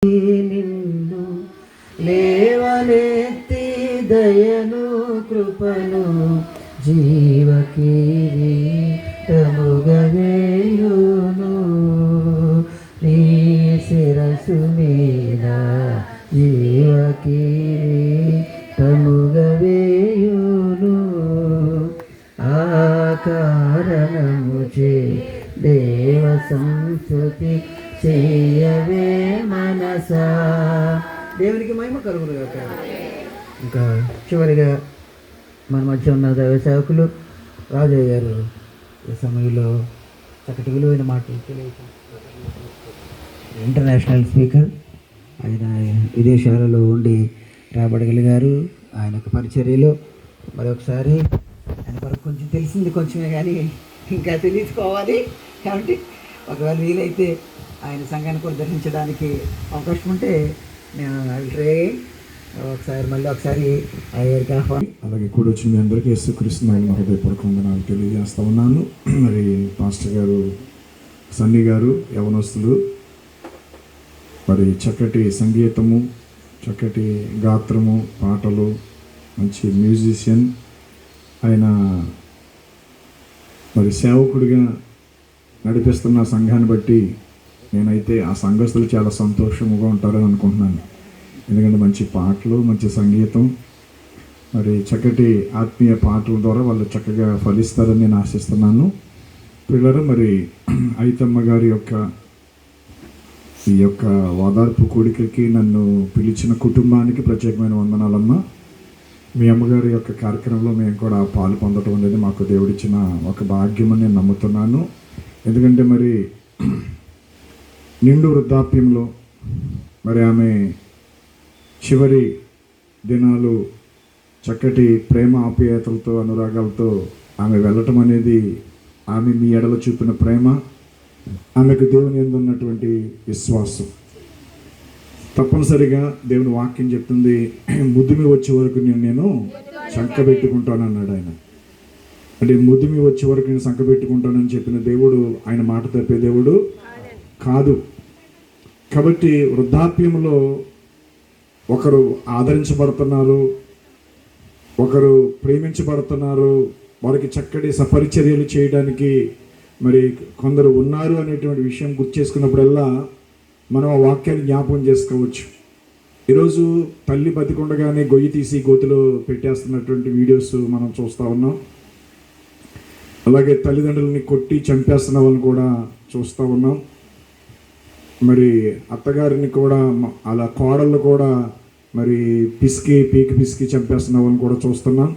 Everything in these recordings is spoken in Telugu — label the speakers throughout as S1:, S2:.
S1: నిన్ను లేవనెత్తి దయను కృపను జీవకిరీటముగవేయును నీ శిరసు మీద జీవకిరీటముగవేయును ఆ కారణముచే దేవ సంస్కృతి చేయవే మనసా. దేవునికి మహిమ కలుగును గాక. ఇంకా చివరిగా మన మధ్య ఉన్న దైవ సేవకులు రాజయ్య గారు ఈ సమయంలో చక్కటి విలువైన మాటలు ఇంటర్నేషనల్ స్పీకర్, ఆయన విదేశాలలో ఉండి రాబడగలిగారు. ఆయన యొక్క పరిచర్యలో మరొకసారి ఆయన వరకు కొంచెం తెలిసింది కొంచెమే, కానీ ఇంకా తెలుసుకోవాలి. కాబట్టి ఒకవేళ వీలైతే ఆయన సంఘాన్ని కూడా దర్శించడానికి అవకాశం ఉంటే నేను ఒకసారి అయ్యారికి ఆహ్వానం.
S2: అలాగే కూడా వచ్చిన మీ అందరికీ యేసుక్రీస్తు నామమున హృదయపూర్వక వందనాలు తెలియజేస్తూ ఉన్నాను. మరి పాస్టర్ గారు, సన్నీ గారు, యవనస్తులు, మరి చక్కటి సంగీతము, చక్కటి గాత్రము, పాటలు, మంచి మ్యూజిషియన్, ఆయన మరి సేవకుడిగా నడిపిస్తున్న సంఘాన్ని బట్టి నేనైతే ఆ సంఘస్థులు చాలా సంతోషంగా ఉంటారని అనుకుంటున్నాను. ఎందుకంటే మంచి పాటలు, మంచి సంగీతం, మరి చక్కటి ఆత్మీయ పాటల ద్వారా వాళ్ళు చక్కగా ఫలిస్తారని నేను ఆశిస్తున్నాను. పిల్లలు, మరి ఐతమ్మ గారి ఈ యొక్క ఓదార్పు కూడికకి నన్ను పిలిచిన కుటుంబానికి ప్రత్యేకమైన వందనాలమ్మ. మీ అమ్మగారి యొక్క కార్యక్రమంలో మేము కూడా పాలు పొందడం అనేది మాకు దేవుడిచ్చిన ఒక భాగ్యమని నేను నమ్ముతున్నాను. ఎందుకంటే మరి నిండు వృద్ధాప్యంలో మరి ఆమె చివరి దినాలు చక్కటి ప్రేమ ఆప్యాయతలతో, అనురాగాలతో ఆమె వెళ్ళటం అనేది ఆమె మీ ఎడల చూపిన ప్రేమ, ఆమెకు దేవుని యందు ఉన్నటువంటి విశ్వాసం. తప్పనిసరిగా దేవుని వాక్యం చెప్తుంది, ముదిమి వచ్చే వరకు నేను సంకబెట్టుకుంటానన్నాడు ఆయన. అంటే ముదిమి వచ్చే వరకు నేను సంకబెట్టుకుంటానని చెప్పిన దేవుడు ఆయన మాట తప్పే దేవుడు కాదు. కాబట్టి వృద్ధాప్యంలో ఒకరు ఆదరించబడుతున్నారు, ఒకరు ప్రేమించబడుతున్నారు, వారికి చక్కటి సపరిచర్యలు చేయడానికి మరి కొందరు ఉన్నారు అనేటువంటి విషయం గుర్తు చేసుకున్నప్పుడల్లా మనం ఆ వాక్యాన్ని జ్ఞాపకం చేసుకోవచ్చు. ఈరోజు తల్లి బతికుండగానే గొయ్యి తీసి గోతులో పెట్టేస్తున్నటువంటి వీడియోస్ మనం చూస్తూ ఉన్నాం. అలాగే తల్లిదండ్రులని కొట్టి చంపేస్తున్న వాళ్ళని కూడా చూస్తూ ఉన్నాం. మరి అత్తగారిని కూడా అలా కోడళ్ళు కూడా మరి పీకి పిసికి చంపేస్తున్న వాళ్ళని కూడా చూస్తున్నాం.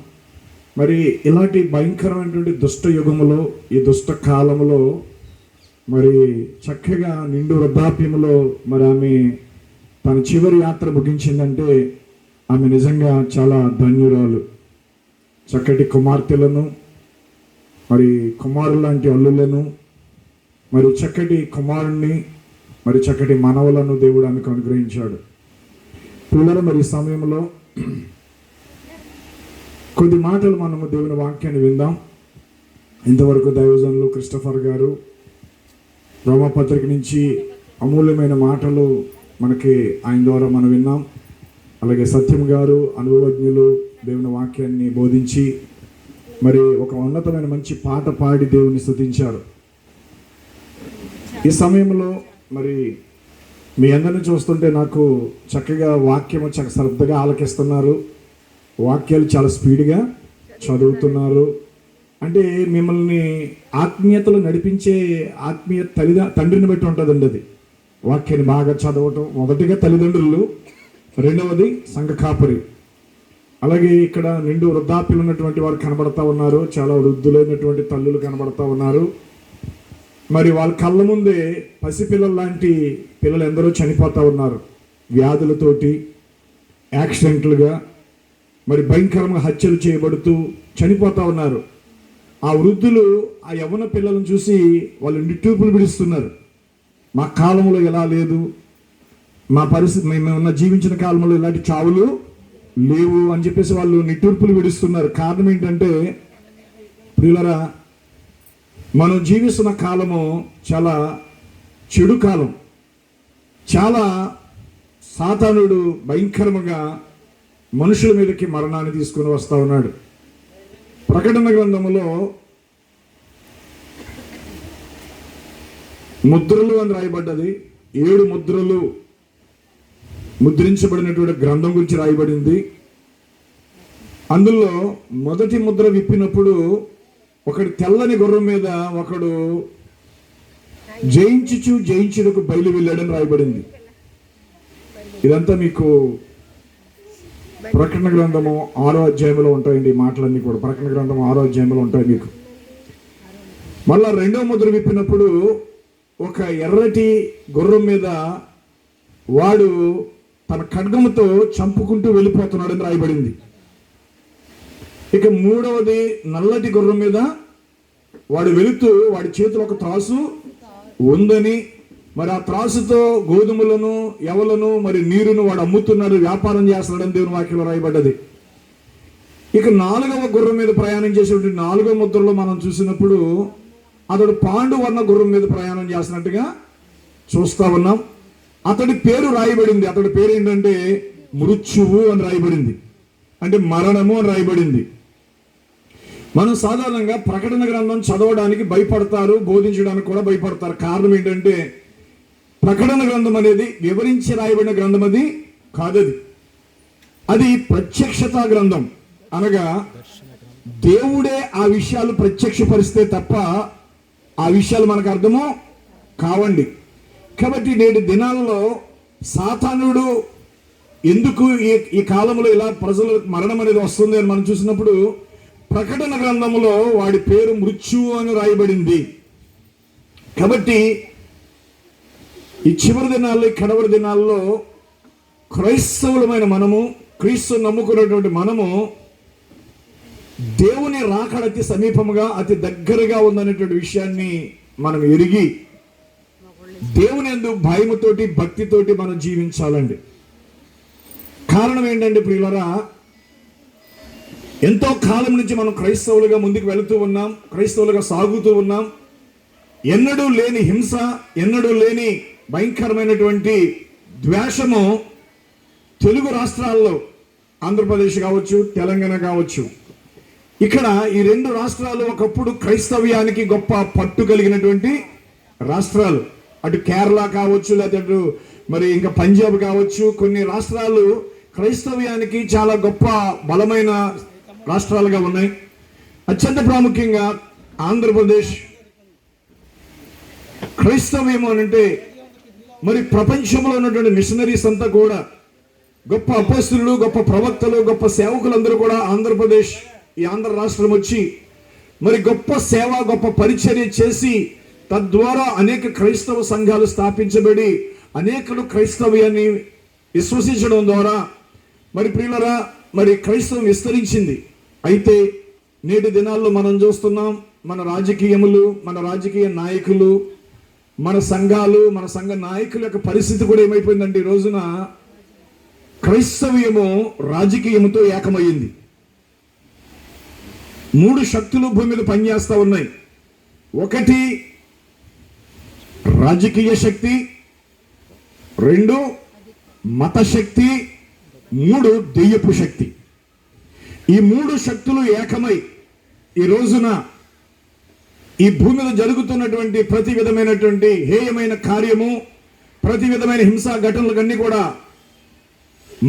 S2: మరి ఇలాంటి భయంకరమైనటువంటి దుష్ట యుగములో, ఈ దుష్ట కాలంలో మరి చక్కగా నిండు వృద్ధాప్యంలో మరి ఆమె తన చివరి యాత్ర ముగించిందంటే ఆమె నిజంగా చాలా ధన్యురాలు. చక్కటి కుమార్తెలను, మరి కుమారులు లాంటి అల్లులను, మరి చక్కటి కుమారుణ్ణి, మరి చక్కటి మనవలను దేవుడు ఆమెకు అనుగ్రహించాడు. పిల్లలు, మరి ఈ సమయంలో కొద్ది మాటలు మనము దేవుని వాక్యాన్ని విందాం. ఇంతవరకు దైవజనులు క్రిస్టఫర్ గారు రోమపత్రిక నుంచి అమూల్యమైన మాటలు మనకి ఆయన ద్వారా మనం విన్నాం. అలాగే సత్యం గారు అనుభవజ్ఞులు దేవుని వాక్యాన్ని బోధించి మరి ఒక ఉన్నతమైన మంచి పాట పాడి దేవుని స్తుతించారు. ఈ సమయంలో మరి మీ అందరిని చూస్తుంటే నాకు చక్కగా వాక్యము శ్రద్ధగా ఆలకిస్తున్నారు, వాక్యాలు చాలా స్పీడ్గా చదువుతున్నారు. అంటే మిమ్మల్ని ఆత్మీయతలు నడిపించే ఆత్మీయ తండ్రిని బట్టి ఉంటుందండి అది. వాక్యాన్ని బాగా చదవటం, మొదటిగా తల్లిదండ్రులు, రెండవది సంఘ కాపరి. అలాగే ఇక్కడ నిండు వృద్ధాప్యులు ఉన్నటువంటి వారు కనబడతా ఉన్నారు, చాలా వృద్ధులైనటువంటి తల్లులు కనబడతా ఉన్నారు. మరి వాళ్ళ కళ్ళ ముందే పసిపిల్లల లాంటి పిల్లలు ఎందరో చనిపోతూ ఉన్నారు, వ్యాధులతోటి, యాక్సిడెంట్లుగా, మరి భయంకరంగా హత్యలు చేయబడుతూ చనిపోతూ ఉన్నారు. ఆ వృద్ధులు ఆ యవ్వన పిల్లలను చూసి వాళ్ళు నిట్టూర్పులు పిడుస్తున్నారు. మా కాలంలో ఎలా లేదు, మా పరిస్థితి, మేమున్న జీవించిన కాలంలో ఇలాంటి చావులు లేవు అని చెప్పేసి వాళ్ళు నిట్టూర్పులు విడుస్తున్నారు. కారణం ఏంటంటే ప్రియులరా, మనం జీవిస్తున్న కాలము చాలా చెడు కాలం, చాలా సాతానుడు భయంకరంగా మనుషుల మీదకి మరణాన్ని తీసుకుని వస్తా ఉన్నాడు. ప్రకటన గ్రంథములో ముద్రలు అని రాయబడ్డది. 7 ముద్రలు ముద్రించబడినటువంటి గ్రంథం గురించి రాయబడింది. అందులో మొదటి ముద్ర విప్పినప్పుడు ఒకడు తెల్లని గుర్రం మీద ఒకడు జయించుటకు బయలు వెళ్ళాడని రాయబడింది. ఇదంతా మీకు ప్రకటన గ్రంథము 6వ అధ్యాయంలో ఉంటాయండి. ఈ మాటలన్నీ కూడా ప్రకటన గ్రంథం 6వ అధ్యాయంలో ఉంటాయి మీకు. మళ్ళా 2వ ముద్ర విప్పినప్పుడు ఒక ఎర్రటి గుర్రం మీద వాడు తన ఖడ్గముతో చంపుకుంటూ వెళ్ళిపోతున్నాడని రాయబడింది. ఇక 3వది నల్లటి గుర్రం మీద వాడు వెళుతూ వాడి చేతిలో ఒక త్రాసు ఉందని, మరి ఆ త్రాసుతో గోధుమలను ఎవలను మరి నీరును వాడు అమ్ముతున్నాడు, వ్యాపారం చేస్తున్నాడని దేవుని వాక్యంలో రాయబడ్డది. ఇక 4వ గుర్రం మీద ప్రయాణం చేసేటువంటి 4వ ముద్రలో మనం చూసినప్పుడు అతడు పాండు వర్ణ గుర్రం మీద ప్రయాణం చేస్తున్నట్టుగా చూస్తా ఉన్నాం. అతడి పేరు రాయబడింది. అతడి పేరు ఏంటంటే మృత్యువు అని రాయబడింది, అంటే మరణము అని రాయబడింది. మనం సాధారణంగా ప్రకటన గ్రంథం చదవడానికి భయపడతారు, బోధించడానికి కూడా భయపడతారు. కారణం ఏంటంటే ప్రకటన గ్రంథం అనేది వివరించి రాయబడిన గ్రంథం అది కాదది. అది ప్రత్యక్షత గ్రంథం, అనగా దేవుడే ఆ విషయాలు ప్రత్యక్షపరిస్తే తప్ప ఆ విషయాలు మనకు అర్థము కావండి. కాబట్టి నేటి దినాల్లో సాతానుడు ఎందుకు ఈ కాలంలో ఇలా ప్రజలకు మరణం అనేది వస్తుంది అని మనం చూసినప్పుడు ప్రకటన గ్రంథంలో వాడి పేరు మృత్యువు అని రాయబడింది. కాబట్టి ఈ చివరి దినాల్లో, ఈ కడవరి దినాల్లో క్రైస్తవులమైన మనము, క్రీస్తు నమ్ముకున్నటువంటి మనము దేవుని రాకడ అతి సమీపముగా, అతి దగ్గరగా ఉందనేటువంటి విషయాన్ని మనం ఎరిగి దేవుని యందు భయముతోటి, భక్తితోటి మనం జీవించాలండి. కారణం ఏంటంటే ప్రియులారా, ఎంతో కాలం నుంచి మనం క్రైస్తవులుగా ముందుకు వెళుతూ ఉన్నాం, క్రైస్తవులుగా సాగుతూ ఉన్నాం. ఎన్నడూ లేని హింస, ఎన్నడూ లేని భయంకరమైనటువంటి ద్వేషము తెలుగు రాష్ట్రాల్లో, ఆంధ్రప్రదేశ్ కావచ్చు, తెలంగాణ కావచ్చు, ఇక్కడ ఈ 2 రాష్ట్రాలు ఒకప్పుడు క్రైస్తవ్యానికి గొప్ప పట్టు కలిగినటువంటి రాష్ట్రాలు. అటు కేరళ కావచ్చు, లేదా అటు మరి ఇంకా పంజాబ్ కావచ్చు, కొన్ని రాష్ట్రాలు క్రైస్తవ్యానికి చాలా గొప్ప బలమైన రాష్ట్రాలుగా ఉన్నాయి. అత్యంత ప్రాముఖ్యంగా ఆంధ్రప్రదేశ్ క్రైస్తవ్యం అంటే మరి ప్రపంచంలో ఉన్నటువంటి మిషనరీస్ అంతా కూడా, గొప్ప అపోస్తులు, గొప్ప ప్రవక్తలు, గొప్ప సేవకులందరూ కూడా ఆంధ్రప్రదేశ్, ఈ ఆంధ్ర రాష్ట్రం వచ్చి మరి గొప్ప సేవ, గొప్ప పరిచర్య చేసి తద్వారా అనేక క్రైస్తవ సంఘాలు స్థాపించబడి అనేకులు క్రైస్తవ్యాన్ని విశ్వసించడం ద్వారా మరి ప్రియులరా మరి క్రైస్తవం విస్తరించింది. అయితే నేటి దినాల్లో మనం చూస్తున్నాం, మన రాజకీయములు, మన రాజకీయ నాయకులు, మన సంఘాలు, మన సంఘ నాయకుల యొక్క పరిస్థితి కూడా ఏమైపోయిందంటే ఈ రోజున క్రైస్తవ్యము రాజకీయముతో ఏకమయ్యింది. 3 శక్తులు భూమి మీద పనిచేస్తూ ఉన్నాయి. 1 రాజకీయ శక్తి, 2 మత శక్తి, 3 దెయ్యపు శక్తి. ఈ 3 శక్తులు ఏకమై ఈ రోజున ఈ భూమి మీద జరుగుతున్నటువంటి ప్రతి విధమైనటువంటి హేయమైన కార్యము, ప్రతి విధమైన హింసా ఘటనలకన్నీ కూడా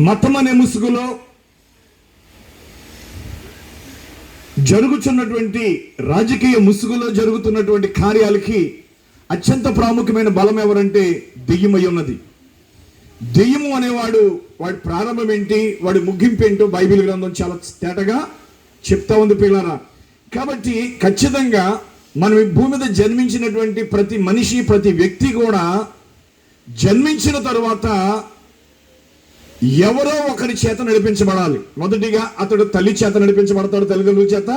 S2: మతం అనే ముసుగులో జరుగుతున్నటువంటి, రాజకీయ ముసుగులో జరుగుతున్నటువంటి కార్యాలకి అత్యంత ప్రాముఖ్యమైన బలం ఎవరంటే దెయ్యమై ఉన్నది. దెయ్యము అనేవాడు, వాడి ప్రారంభం ఏంటి, వాడి ముగింపు ఏంటో బైబిల్ గ్రంథం చాలా తేటగా చెప్తా ఉంది పిల్లరా. కాబట్టి ఖచ్చితంగా మనం ఈ భూమి మీద జన్మించినటువంటి ప్రతి మనిషి, ప్రతి వ్యక్తి కూడా జన్మించిన తరువాత ఎవరో ఒకరి చేత నడిపించబడాలి. మొదటిగా అతడు తల్లి చేత నడిపించబడతాడు, తల్లిదండ్రుల చేత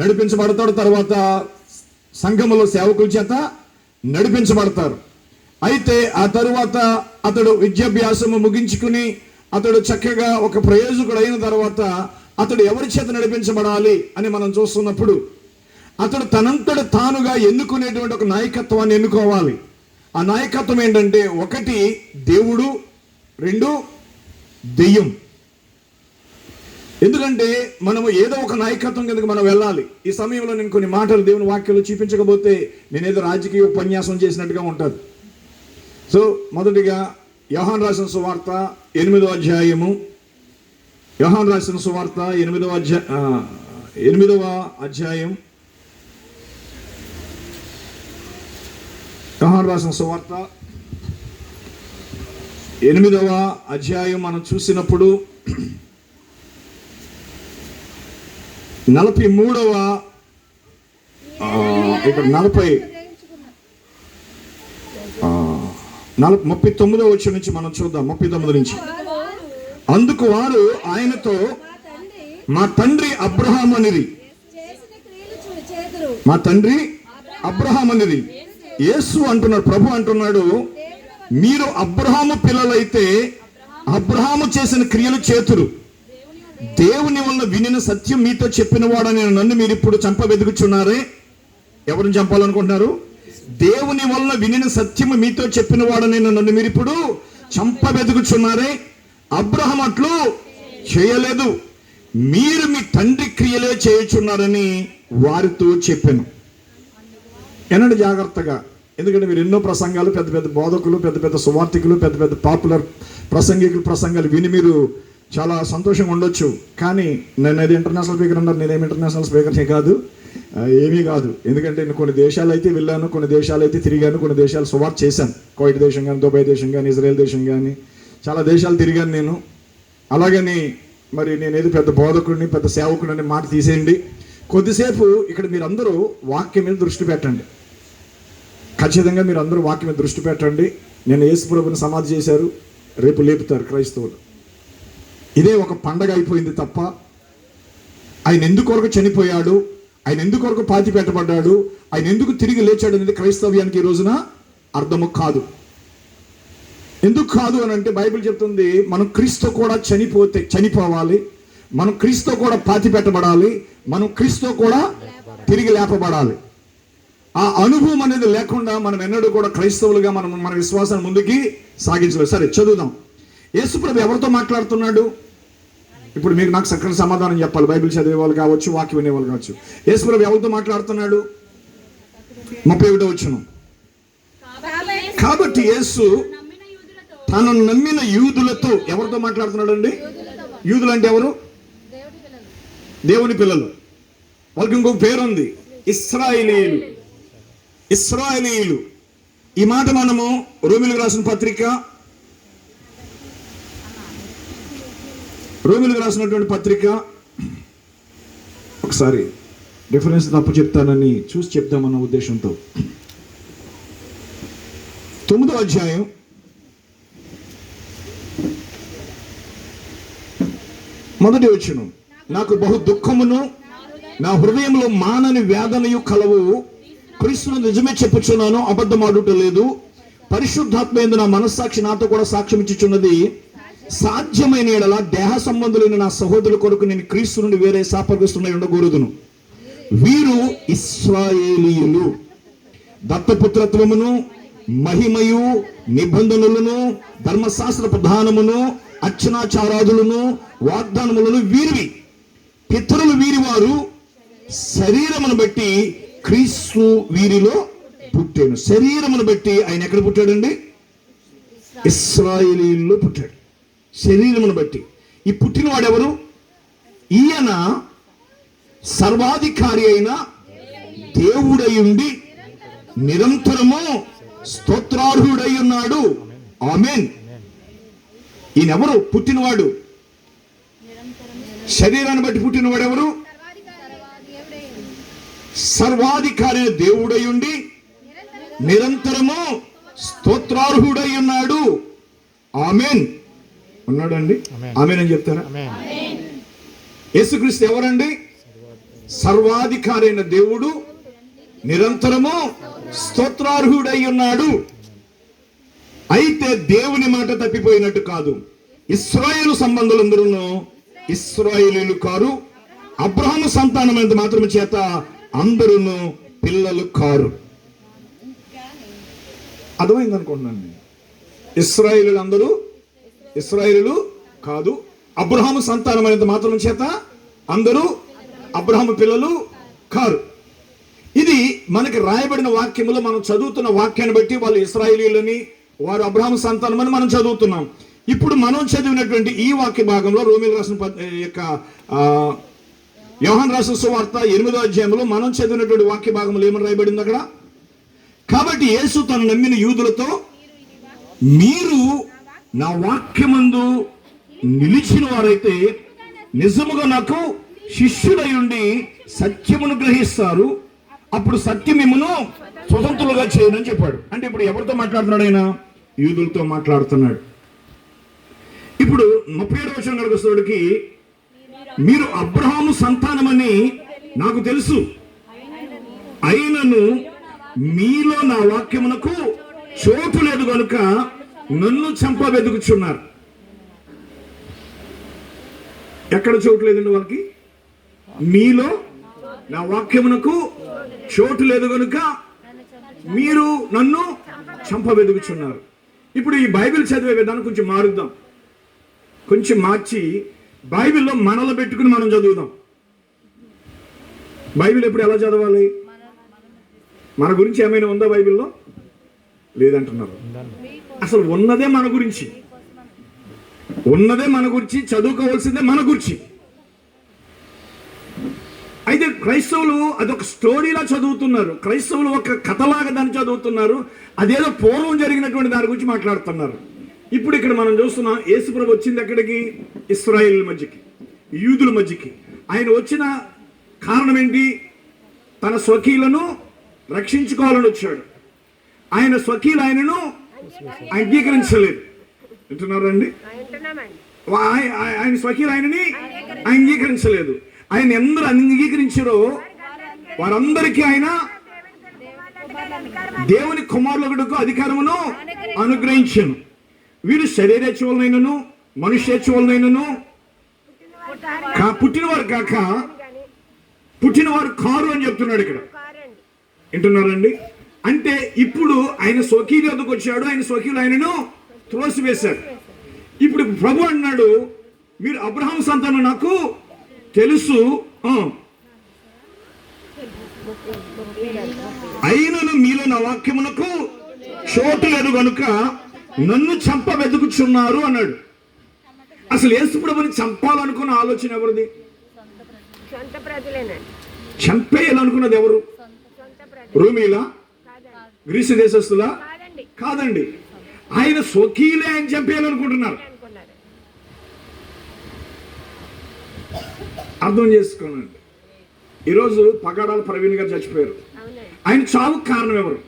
S2: నడిపించబడతాడు. తర్వాత సంఘములో సేవకుల చేత నడిపించబడతారు. అయితే ఆ తరువాత అతడు విద్యాభ్యాసము ముగించుకుని అతడు చక్కగా ఒక ప్రయోజకుడు అయిన తర్వాత అతడు ఎవరి చేత నడిపించబడాలి అని మనం చూస్తున్నప్పుడు అతడు తనంతట తానుగా ఎన్నుకునేటువంటి ఒక నాయకత్వాన్ని ఎన్నుకోవాలి. ఆ నాయకత్వం ఏంటంటే 1 దేవుడు, 2 దెయ్యం. ఎందుకంటే మనము ఏదో ఒక నాయకత్వం కిందకి మనం వెళ్ళాలి. ఈ సమయంలో నేను కొన్ని మాటలు దేవుని వాక్యాలు చూపించకపోతే నేనేదో రాజకీయ ఉపన్యాసం చేసినట్టుగా ఉంటుంది. సో మొదటిగా యోహాను రాసిన సువార్త 8వ అధ్యాయము. యోహాను రాసిన సువార్త 8వ అధ్యాయం. యోహాను రాసిన సువార్త 8వ అధ్యాయం మనం చూసినప్పుడు 43వ ఇక్కడ 39వ వచనం నుంచి మనం చూద్దాం. 39 నుంచి. అందుకు వారు ఆయనతో, మా తండ్రి అబ్రహాము అనిరి. మా తండ్రి అబ్రహాము అనిరి. యేసు అంటున్నాడు, ప్రభు అంటున్నాడు, మీరు అబ్రహాము పిల్లలైతే అబ్రహాము చేసిన క్రియలు చేతురు. దేవుని వల్ల వినిన సత్యం మీతో చెప్పిన వాడని నన్ను మీరు ఇప్పుడు చంపబెదుకుచున్నారే. ఎవరిని చంపాలనుకుంటున్నారు? దేవుని వల్ల వినిన సత్యము మీతో చెప్పిన వాడని నన్ను మీరు ఇప్పుడు చంపబెదుకుచున్నారే. అబ్రహాం అట్లు చేయలేదు, మీరు మీ తండ్రి క్రియలే చేయుచున్నారని వారితో చెప్పాను. ఏనండి జాగ్రత్తగా, ఎందుకంటే మీరు ఎన్నో ప్రసంగాలు, పెద్ద పెద్ద బోధకులు, పెద్ద పెద్ద సువార్థికులు, పెద్ద పెద్ద పాపులర్ ప్రసంగాలు విని మీరు చాలా సంతోషంగా ఉండొచ్చు. కానీ నేను అది ఇంటర్నేషనల్ స్పీకర్ అన్నారు, నేనేమి ఇంటర్నేషనల్ స్పీకర్నే కాదు, ఏమీ కాదు. ఎందుకంటే నేను కొన్ని దేశాలు అయితే వెళ్ళాను, కొన్ని దేశాలు అయితే తిరిగాను, కొన్ని దేశాలు సువార్త చేశాను. కువైట్ దేశం కానీ, దుబాయ్ దేశం కానీ, ఇజ్రాయెల్ దేశం కానీ, చాలా దేశాలు తిరిగాను నేను. అలాగని మరి నేనేది పెద్ద బోధకుడిని, పెద్ద సేవకుడిని మాట తీసేయండి. కొద్దిసేపు ఇక్కడ మీరందరూ వాక్యం మీద దృష్టి పెట్టండి. ఖచ్చితంగా మీరు అందరూ వాక్యం మీద దృష్టి పెట్టండి. నేను యేసు ప్రభుని సమాధి చేశారు, రేపు లేపుతారు క్రైస్తవులు. ఇదే ఒక పండగ అయిపోయింది తప్ప ఆయన ఎందుకొరకు చనిపోయాడు, ఆయన ఎందుకొరకు పాతి పెట్టబడ్డాడు, ఆయన ఎందుకు తిరిగి లేచాడు అనేది క్రైస్తవ్యానికి ఈ రోజున అర్థము కాదు. ఎందుకు కాదు అని అంటే బైబిల్ చెప్తుంది, మనం క్రీస్తు కూడా చనిపోవాలి, మనం క్రీస్తు కూడా పాతి పెట్టబడాలి, మనం క్రీస్తు కూడా తిరిగి లేపబడాలి. ఆ అనుభవం అనేది లేకుండా మనం ఎన్నడూ కూడా క్రైస్తవులుగా మన విశ్వాసాన్ని ముందుకి సాగించలేదు. సరే చదువుదాం. యేసుప్రభు ఎవరితో మాట్లాడుతున్నాడు? ఇప్పుడు మీరు నాకు చక్కని సమాధానం చెప్పాలి. బైబిల్ చదివే వాళ్ళు కావచ్చు, వాక్యం వినే వాళ్ళు కావచ్చు. యేసుప్రభు ఎవరితో మాట్లాడుతున్నాడు? 31వ వచనం. కాబట్టి యేసు తను నమ్మిన యూదులతో ఎవరితో మాట్లాడుతున్నాడు అండి? యూదులు అంటే ఎవరు? దేవుని పిల్లలు. వాళ్ళకి ఇంకొక పేరుంది, ఇశ్రాయేలీయులు. ఇశ్రాయేలీయులు. ఈ మాట మనము రోమీయులకు రాసినటువంటి పత్రిక ఒకసారి రిఫరెన్స్ తప్పు చెప్తానని చూసి చెప్తామన్న ఉద్దేశంతో 9వ అధ్యాయం 1వ వచనం. నాకు బహు దుఃఖమును నా హృదయంలో మానని వేదనయు కలవు. క్రీస్తును నిజమే చెప్పుచున్నాను, అబద్ధమాడుట లేదు. పరిశుద్ధాత్మ యందు నా మనస్సాక్షి నాతో కూడా సాక్ష్యం ఇచ్చుచున్నది. సాధ్యమైన ఎడల దేహ సంబంధులైన నా సహోదరుల కొరకు నేను క్రీస్తు నుండి వేరే సాపర్గస్తున్నై ఉండకూడదును. వీరు ఇశ్రాయేలీయులు. దత్తపుత్రత్వమును, మహిమయు, నిబంధనలను, ధర్మశాస్త్ర ప్రధానమును, అర్చనాచారాదులను, వాగ్దానములను వీరివి. పితరులు వీరి వారు. శరీరమును బట్టి క్రీస్తు వీరిలో పుట్టాడు. శరీరమును బట్టి ఆయన ఎక్కడ పుట్టాడండి? ఇశ్రాయేలీయుల్లో పుట్టాడు. శరీరమును బట్టి. ఈ పుట్టినవాడు ఎవరు? ఈయన సర్వాధికారి అయిన దేవుడై ఉండి నిరంతరము స్తోత్రార్హుడై ఉన్నాడు. ఆమేన్. ఈయనెవరు? పుట్టినవాడు. శరీరాన్ని బట్టి పుట్టినవాడు ఎవరు? సర్వాధికారి దేవుడై ఉండి నిరంతరము స్తోత్రార్హుడై ఉన్నాడు. ఆమేన్. ఉన్నాడండి? ఆమేన్ అని చెప్తారా? యేసుక్రీస్తు ఎవరండి? సర్వాధికారి అయిన దేవుడు, నిరంతరము స్తోత్రార్హుడై ఉన్నాడు. అయితే దేవుని మాట తప్పిపోయినట్టు కాదు. ఇశ్రాయేలు సంబంధులందరూ ఇశ్రాయేలీయులు కారు. అబ్రహాము సంతానమైనంత మాత్రమే చేత అందరూ పిల్లలు కారు. అర్థమైంది అనుకుంటున్నాను నేను. ఇశ్రాయేలీయులు అందరూ ఇశ్రాయేలు కాదు. అబ్రహాము సంతానమైనంత మాత్రం చేత అందరూ అబ్రహాము పిల్లలు కారు. ఇది మనకి రాయబడిన వాక్యములో మనం చదువుతున్న వాక్యాన్ని బట్టి వాళ్ళు ఇశ్రాయేలీయులని, వారు అబ్రహాము సంతానమని మనం చదువుతున్నాం. ఇప్పుడు మనం చదివినటువంటి ఈ వాక్య భాగంలో రోమీయులకు రాసిన యోహాను రాసిన సువార్త 8వ అధ్యాయంలో మనం చదివినటువంటి వాక్య భాగంలో ఏమని రాయబడింది అక్కడ? కాబట్టి యేసు తను నమ్మిన యూదులతో, మీరు నా వాక్యమందు నిలిచిన వారైతే నిజముగా నాకు శిష్యులై ఉండి సత్యమును గ్రహిస్తారు, అప్పుడు సత్యం మిమ్మును స్వతంత్రులుగా చేయనని చెప్పాడు. అంటే ఇప్పుడు ఎవరితో మాట్లాడుతున్నాడు ఆయన? యూదులతో మాట్లాడుతున్నాడు. ఇప్పుడు 37వ వచనం గడుగుతాడికి, మీరు అబ్రహాము సంతానమని నాకు తెలుసు, అయినను మీలో నా వాక్యమునకు చోటు లేదు కనుక నన్ను చంపబెదుకుచున్నారు. ఎక్కడ చోటు లేదండి వాళ్ళకి? మీలో నా వాక్యమునకు చోటు లేదు కనుక మీరు నన్ను చంపబెదుకుచున్నారు. ఇప్పుడు ఈ బైబిల్ చదివే విధానం కొంచెం మారుద్దాం, కొంచెం మార్చి బైబిల్లో మనలో పెట్టుకుని మనం చదువుదాం. బైబిల్ ఎప్పుడు ఎలా చదవాలి? మన గురించి ఏమైనా ఉందా బైబిల్లో? లేదంటున్నారు. అసలు ఉన్నదే మన గురించి, ఉన్నదే మన గురించి, చదువుకోవాల్సిందే మన గురించి. అయితే క్రైస్తవులు అదొక స్టోరీలా చదువుతున్నారు, క్రైస్తవులు ఒక కథలాగా దాన్ని చదువుతున్నారు, అదేదో పూర్వం జరిగినటువంటి దాని గురించి మాట్లాడుతున్నారు. ఇప్పుడు ఇక్కడ మనం చూస్తున్నాం, యేసుప్రభు వచ్చింది ఎక్కడికి? ఇశ్రాయేల్ మధ్యకి, యూదుల మధ్యకి. ఆయన వచ్చిన కారణం ఏంటి? తన స్వకీయులను రక్షించుకోవాలని వచ్చాడు. ఆయన స్వకీయులు ఆయనను అంగీకరించలేదు. వింటున్నారండి? ఆయన స్వకీయులు ఆయనని అంగీకరించలేదు. ఆయన ఎందరూ అంగీకరించారో వారందరికీ ఆయన దేవుని కుమారులకు అధికారమును అనుగ్రహించాను. వీరు శరీరేచ్ఛవలనైనను మనుష్యేచ్ఛవలనైనను పుట్టినవారు కాక పుట్టినవారు కారు అని చెప్తున్నాడు ఇక్కడ. వింటున్నారండి? అంటే ఇప్పుడు ఆయన స్వకీయుల వద్దకు వచ్చాడు, ఆయన స్వకీయులు ఆయనను త్రోసివేశాడు. ఇప్పుడు ప్రభు అన్నాడు, మీరు అబ్రహాం సంతానం నాకు తెలుసు, అయినను మీలో నా వాక్యమునకు చోటు లేదు కనుక నన్ను చంప వెతుకుచున్నారు అన్నాడు. అసలు యేసుప్రభుని చంపాలనుకున్న ఆలోచన ఎవరిది? చంపేయాలనుకున్నది ఎవరు? రోమీలా? గ్రీసు దేశస్తులా? కాదండి. ఆయన స్వకీయులే ఆయన చంపేయాలనుకుంటున్నారు. అర్థం చేసుకోనండి. ఈరోజు పగడాల ప్రవీణ్ గారు చచ్చిపోయారు. ఆయన చావుకు కారణం ఎవరు?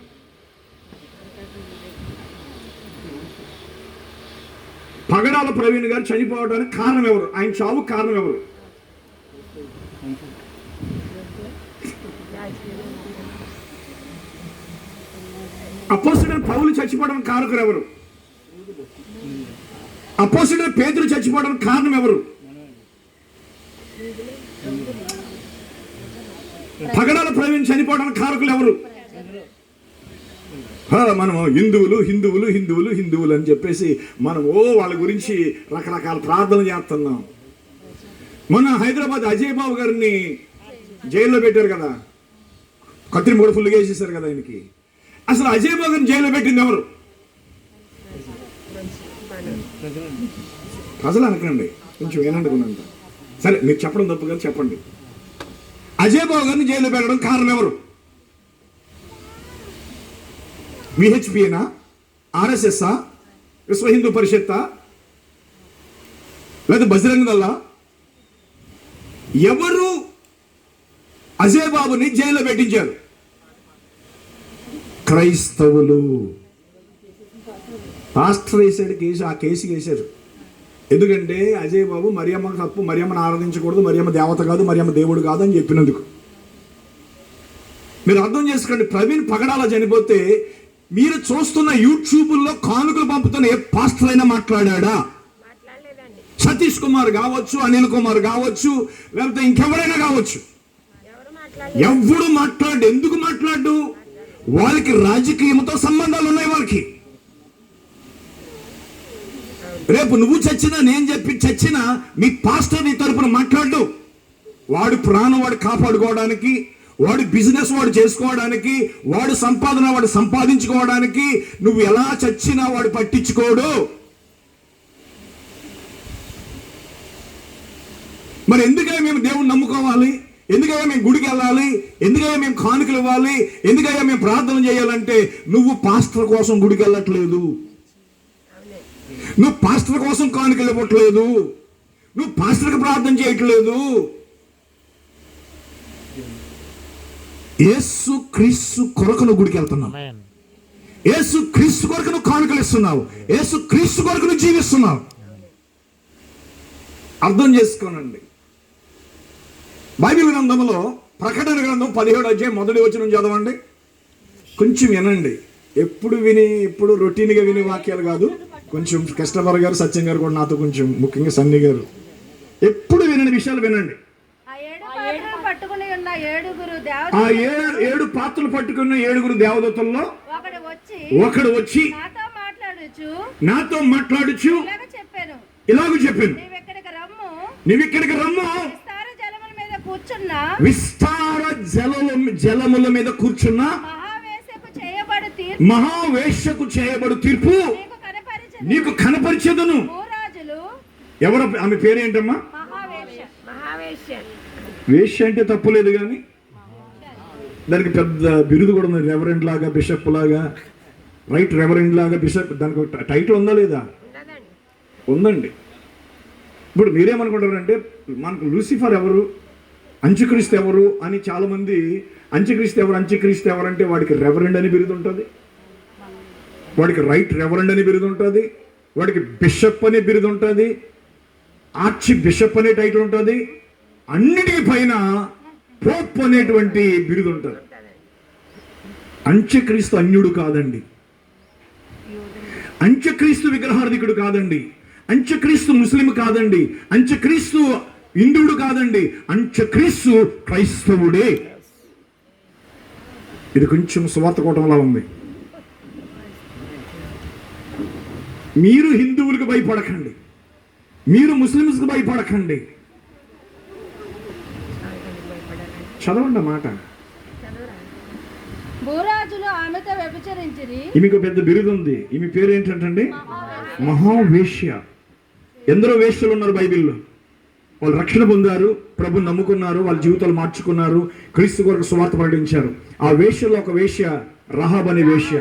S2: పగడాల ప్రవీణ్ గారు చనిపోవడానికి కారణం ఎవరు? ఆయన చావుకు కారణం ఎవరు? అపోస్తలుడైన పౌలు చచ్చిపోవడానికి కారకులు ఎవరు? అపోస్తలుడైన పేతురు చచ్చిపోవడానికి కారణం ఎవరు? పగడాల ప్రవీణ్ చనిపోవడానికి కారకులు ఎవరు? మనం హిందువులు హిందువులు హిందువులు హిందువులు అని చెప్పేసి మనం వాళ్ళ గురించి రకరకాల ప్రార్థనలు చేస్తున్నాం. మొన్న హైదరాబాద్ అజయ్ బాబు గారిని జైల్లో పెట్టారు కదా, కత్తిని కూడా ఫుల్గా వేసేసారు కదా ఆయనకి. అసలు అజయ్ బాబు గారిని జైల్లో పెట్టింది ఎవరు? ప్రజలు అనకండి, కొంచెం ఏనండుకున్నంత. సరే, మీరు చెప్పడం తప్పు కదా, చెప్పండి. అజయ్ బాబు గారిని జైల్లో పెట్టడం కారణం ఎవరు? విహెచ్పినా, ఆర్ఎస్ఎస్ఆ, విశ్వ హిందూ పరిషత్తా, లేదా బజరంగ దళా? ఎవరు అజయ్ బాబుని జైల్లో పెట్టించారు? క్రైస్తవులు. పాస్టర్ వేసాడు కేసు, ఆ కేసు వేశారు. ఎందుకంటే అజయ్ బాబు మరియమ్మ తప్పు, మరియమ్మను ఆరాధించకూడదు, మరియమ్మ దేవత కాదు, మరియమ్మ దేవుడు కాదు అని చెప్పినందుకు. మీరు అర్థం చేసుకోండి, ప్రవీణ్ పగడాల చనిపోతే మీరు చూస్తున్న యూట్యూబ్లో కానుకలు పంపుతున్న ఏ పాస్టర్ అయినా మాట్లాడా? సతీష్ కుమార్ కావచ్చు, అనిల్ కుమార్ కావచ్చు, లేకపోతే ఇంకెవరైనా కావచ్చు, ఎవడు మాట్లాడు. ఎందుకు మాట్లాడు? వాళ్ళకి రాజకీయంతో సంబంధాలు ఉన్నాయి. వాళ్ళకి రేపు నువ్వు చచ్చినా నేను చచ్చినా మీ పాస్టర్ నీ తరపున మాట్లాడు. వాడు ప్రాణం వాడు కాపాడుకోవడానికి, వాడు బిజినెస్ వాడు చేసుకోవడానికి, వాడు సంపాదన వాడు సంపాదించుకోవడానికి నువ్వు ఎలా చచ్చినా వాడు పట్టించుకోడు. మరి ఎందుకైనా మేము దేవుణ్ణి నమ్ముకోవాలి? ఎందుకైనా మేము గుడికి వెళ్ళాలి? ఎందుకైనా మేము కానుకలు ఇవ్వాలి? ఎందుకైనా మేము ప్రార్థన చేయాలంటే నువ్వు పాస్టర్ కోసం గుడికి వెళ్ళట్లేదు, నువ్వు పాస్టర్ కోసం కానుకలు ఇవ్వట్లేదు, నువ్వు పాస్టర్కి ప్రార్థన చేయట్లేదు. యేసు క్రీస్తు కొరకు నువ్వు గుడికి వెళ్తున్నావు, యేసు క్రీస్తు కొరకు నువ్వు కానుకలు ఇస్తున్నావు, యేసు క్రీస్తు కొరకు నువ్వు జీవిస్తున్నావు. అర్థం చేసుకోనండి. బైబిల్ గ్రంథంలో ప్రకటన గ్రంథం 17వ అధ్యాయం 1వ వచనం చదవండి. కొంచెం వినండి. ఎప్పుడు రొటీన్గా వినే వాక్యాలు కాదు. కొంచెం కృష్ణబాబు గారు, సత్యం గారు కూడా నాతో కొంచెం, ముఖ్యంగా సన్నీ గారు ఎప్పుడు వినని విషయాలు వినండి. ఆ 7 పాత్రలు పట్టుకున్న 7 దేవదూతల్లో ఒకడు వచ్చి నాతో మాట్లాడుచు ఇలాగ చెప్పాను, నువ్వు ఇక్కడికి రమ్ము, విస్తార జలముల మీద కూర్చున్న మహావేశ్యకు చేయబడు తీర్పు నీకు కనపరిచేదను. ఎవరు ఆమె పేరేంటమ్మా? వేశ్య అంటే తప్పులేదు, కానీ దానికి పెద్ద బిరుదు కూడా ఉంది. రెవరెండ్ లాగా, బిషప్ లాగా, రైట్ రెవరెండ్ లాగా, బిషప్, దానికి టైటిల్ ఉందా లేదా? ఉందండి. ఇప్పుడు మీరేమనుకుంటారంటే మనకు లూసిఫర్ ఎవరు, అంత్యక్రీస్తు ఎవరు అని చాలామంది, అంత్యక్రీస్తు ఎవరు అంటే వాడికి రెవరెండ్ అని బిరుదు ఉంటుంది, వాడికి రైట్ రెవరెండ్ అని బిరుదు ఉంటుంది, వాడికి బిషప్ అనే బిరుదు ఉంటుంది, ఆర్చి బిషప్ అనే టైటిల్ ఉంటుంది, అన్నిటి పైన పోప్ అనేటువంటి బిరుదు ఉంటుంది. అంత్యక్రీస్తు అన్యుడు కాదండి, అంత్యక్రీస్తు విగ్రహార్థికుడు కాదండి, అంత్యక్రీస్తు ముస్లిం కాదండి, అంత్యక్రీస్తు హిందువుడు కాదండి, అంత్యక్రీస్తు క్రైస్తవుడే. ఇది కొంచెం సువార్త కూటంలా ఉంది. మీరు హిందువులకు భయపడకండి, మీరు ముస్లిమ్స్కి భయపడకండి. చదవండి మాట.
S3: భూరాజులు ఆమెతో వ్యభిచరించిరి.
S2: ఈమెకు పెద్ద బిరుదు ఉంది. ఈమె పేరు ఏంటంటే మహావేశ్య. ఎందరో వేశ్యలు ఉన్నారు బైబిల్లో. వాళ్ళు రక్షణ పొందారు, ప్రభుని నమ్ముకున్నారు, వాళ్ళ జీవితాలు మార్చుకున్నారు, క్రీస్తు కొరకు సువార్త ప్రకటించారు. ఆ వేశ్యలో ఒక వేశ్య రహాబ్ అనే వేశ్య.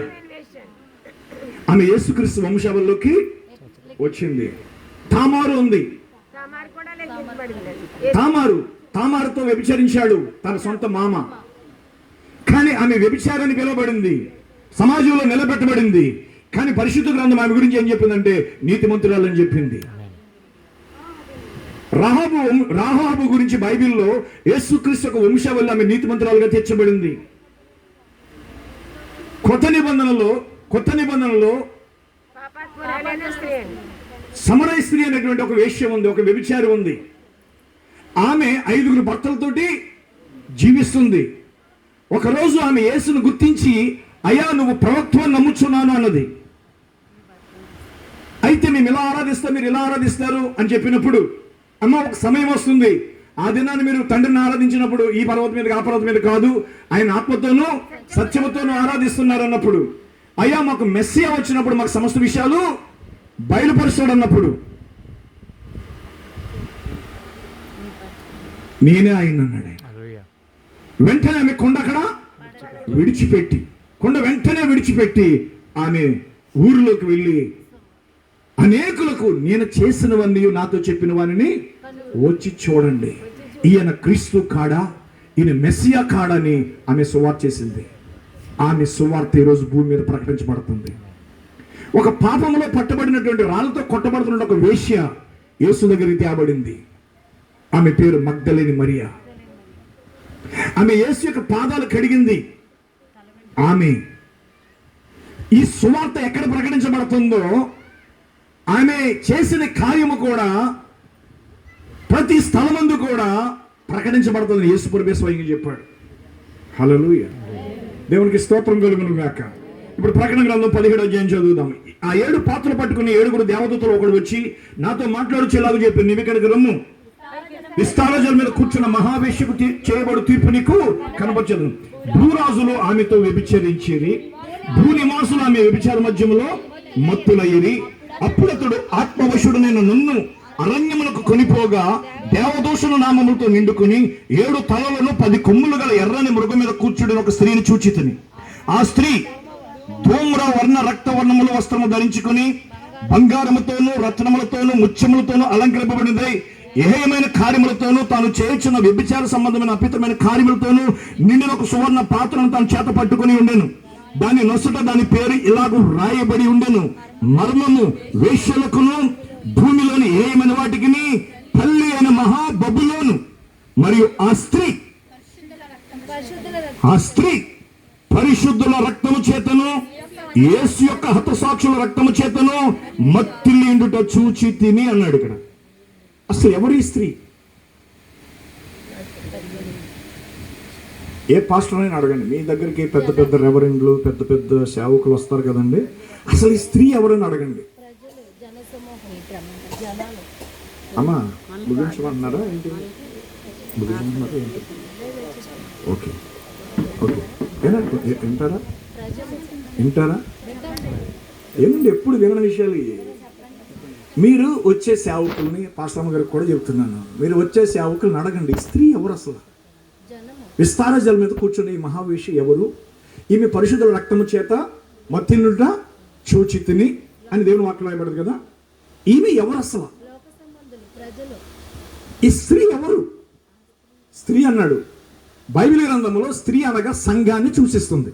S2: ఆమె యేసుక్రీస్తు వంశావళిలోకి వచ్చింది. తామారు ఉంది. తామారుతో వ్యభిచరించాడు తన సొంత మామ. కానీ ఆమె వ్యభిచారాన్ని పిలువబడింది, సమాజంలో నిలబెట్టబడింది. కానీ పరిశుద్ధ గ్రంథం ఆమె గురించి ఏం చెప్పిందంటే నీతిమంతురాలని చెప్పింది. రాహాబు గురించి బైబిల్లో యేసుక్రీస్తు యొక్క వంశావళి ఆమె నీతిమంతురాలుగా తీర్చబడింది. కొత్త నిబంధనలో సమరయ స్త్రీ అనేటువంటి ఒక వేశ్య ఉంది, ఒక వ్యభిచారి ఉంది. ఆమె 5 భర్తలతోటి జీవిస్తుంది. ఒకరోజు ఆమె యేసును గుర్తించి, అయ్యా నువ్వు ప్రవక్తవని నమ్ముచున్నాను అన్నది. అయితే మేము ఇలా ఆరాధిస్తాం, మీరు ఇలా ఆరాధిస్తారు అని చెప్పినప్పుడు, అమ్మ ఒక సమయం వస్తుంది, ఆ దినాన్ని మీరు తండ్రిని ఆరాధించినప్పుడు ఈ పర్వతం మీద ఆ పర్వతం మీద కాదు, ఆయన ఆత్మతోనూ సత్యముతోనూ ఆరాధిస్తున్నారు అన్నప్పుడు, అయ్యా మాకు మెస్సియా వచ్చినప్పుడు మాకు సమస్త విషయాలు బయలుపరుస్తాడు అన్నప్పుడు, నేనే ఆయన అన్నాడు. వెంటనే ఆమె కొండ విడిచిపెట్టి ఆమె ఊరిలోకి వెళ్ళి అనేకులకు నేను చేసినవన్నీ నాతో చెప్పిన వారిని వచ్చి చూడండి, ఈయన క్రీస్తు కాడా, ఈయన మెస్సియా కాడని ఆమె సువార్త చేసింది. ఆమె సువార్త ఈరోజు భూమి మీద ప్రకటించబడుతుంది. ఒక పాపంలో పట్టబడినటువంటి రాళ్ళతో కొట్టబడుతున్న ఒక వేశ్య యేసు దగ్గరికి తేబడింది. ఆమె పేరు మగ్దలేని మరియా. ఆమె యేసు యొక్క పాదాలు కడిగింది. ఆమె ఈ సువార్త ఎక్కడ ప్రకటించబడుతుందో ఆమె చేసిన కార్యము కూడా ప్రతి స్థలమందు కూడా ప్రకటించబడుతుంది. యేసు ప్రభువే స్వయంగా చెప్పాడు. హల్లెలూయా, దేవునికి స్తోత్రం కలుగును గాక.
S4: ఇప్పుడు ప్రకటన గ్రంథం 17వ అధ్యాయం చదువుదాం. ఆ 7 పాత్రలు పట్టుకుని 7 దేవదూతలు ఒకడు వచ్చి నాతో మాట్లాడుచేలాగా చెప్పి, నీవు ఇక్కడికి రమ్ము, విస్తారజల మీద కూర్చున్న మహావేశ్యకు చేయబడు తీర్పు నీకు కనపరచదు. భూరాజులు ఆమెతో వ్యభిచరించిరి, భూనివాసులు ఆమె వ్యభిచార మధ్యములో మత్తులయ్యిరి. అప్పుడు అతడు ఆత్మవశుడైన నన్ను అరణ్యములకు కొనిపోగా దేవదూషణ నామములతో నిండుకుని 7 తలలను 10 కొమ్ములు గల ఎర్రని మృగం మీద కూర్చుని ఒక స్త్రీని చూచితిని. ఆ స్త్రీ ధూమ్ర వర్ణ రక్తవర్ణముల వస్త్రము ధరించుకుని బంగారముతోనూ రత్నములతోనూ ముత్యములతోనూ అలంకరింపబడినదై ఏహయమైన కార్యములతోనూ తాను చేయుచున్న వ్యభిచార సంబంధమైన అపితమైన కార్యములతోనూ నిండిన ఒక సువర్ణ పాత్రను తాను చేత పట్టుకుని ఉండెను. దాని నొసట దాని పేరు ఇలాగూ రాయబడి ఉండెను, మర్మము వేశ్యలకును భూమిలోని ఏయమైన వాటికి తల్లి అయిన మహా బబులోను. మరియు ఆ స్త్రీ పరిశుద్ధుల రక్తము చేతను యేసు యొక్క హతసాక్షుల రక్తము చేతను మత్తిల్లిండుట చూచి తిని అన్నాడు. ఇక్కడ అసలు ఎవరు ఈ స్త్రీ? ఏ పాస్టర్ అని అడగండి, మీ దగ్గరికి పెద్ద పెద్ద రెవరెండ్లు పెద్ద పెద్ద సేవకులు వస్తారు కదండి, అసలు ఈ స్త్రీ ఎవరని అడగండి. అమ్మా ముగించమంటున్నారా ఏంటి? ముగించమంటున్నారా ఏంటి? ఓకే ఓకే, వింటారా? ఏమండి ఎప్పుడు వినని విషయాలు. మీరు వచ్చే సేవకుల్ని పాస్టమ్మ గారికి కూడా చెప్తున్నాను, మీరు వచ్చే సేవకుల్ని అడగండి, స్త్రీ ఎవరు అసలు? విస్తార జల మీద కూర్చున్న ఈ మహావేషి ఎవరు? ఈమె పరిశుద్ధుల రక్తము చేత మత్తిల్లుట చూచితిని అని దేవుని వాక్యం రాయబడదు కదా. ఈమె ఎవరు అసలు? ఈ స్త్రీ ఎవరు? స్త్రీ అన్నాడు బైబిల్ గ్రంథంలో. స్త్రీ అనగా సంఘాన్ని సూచిస్తుంది.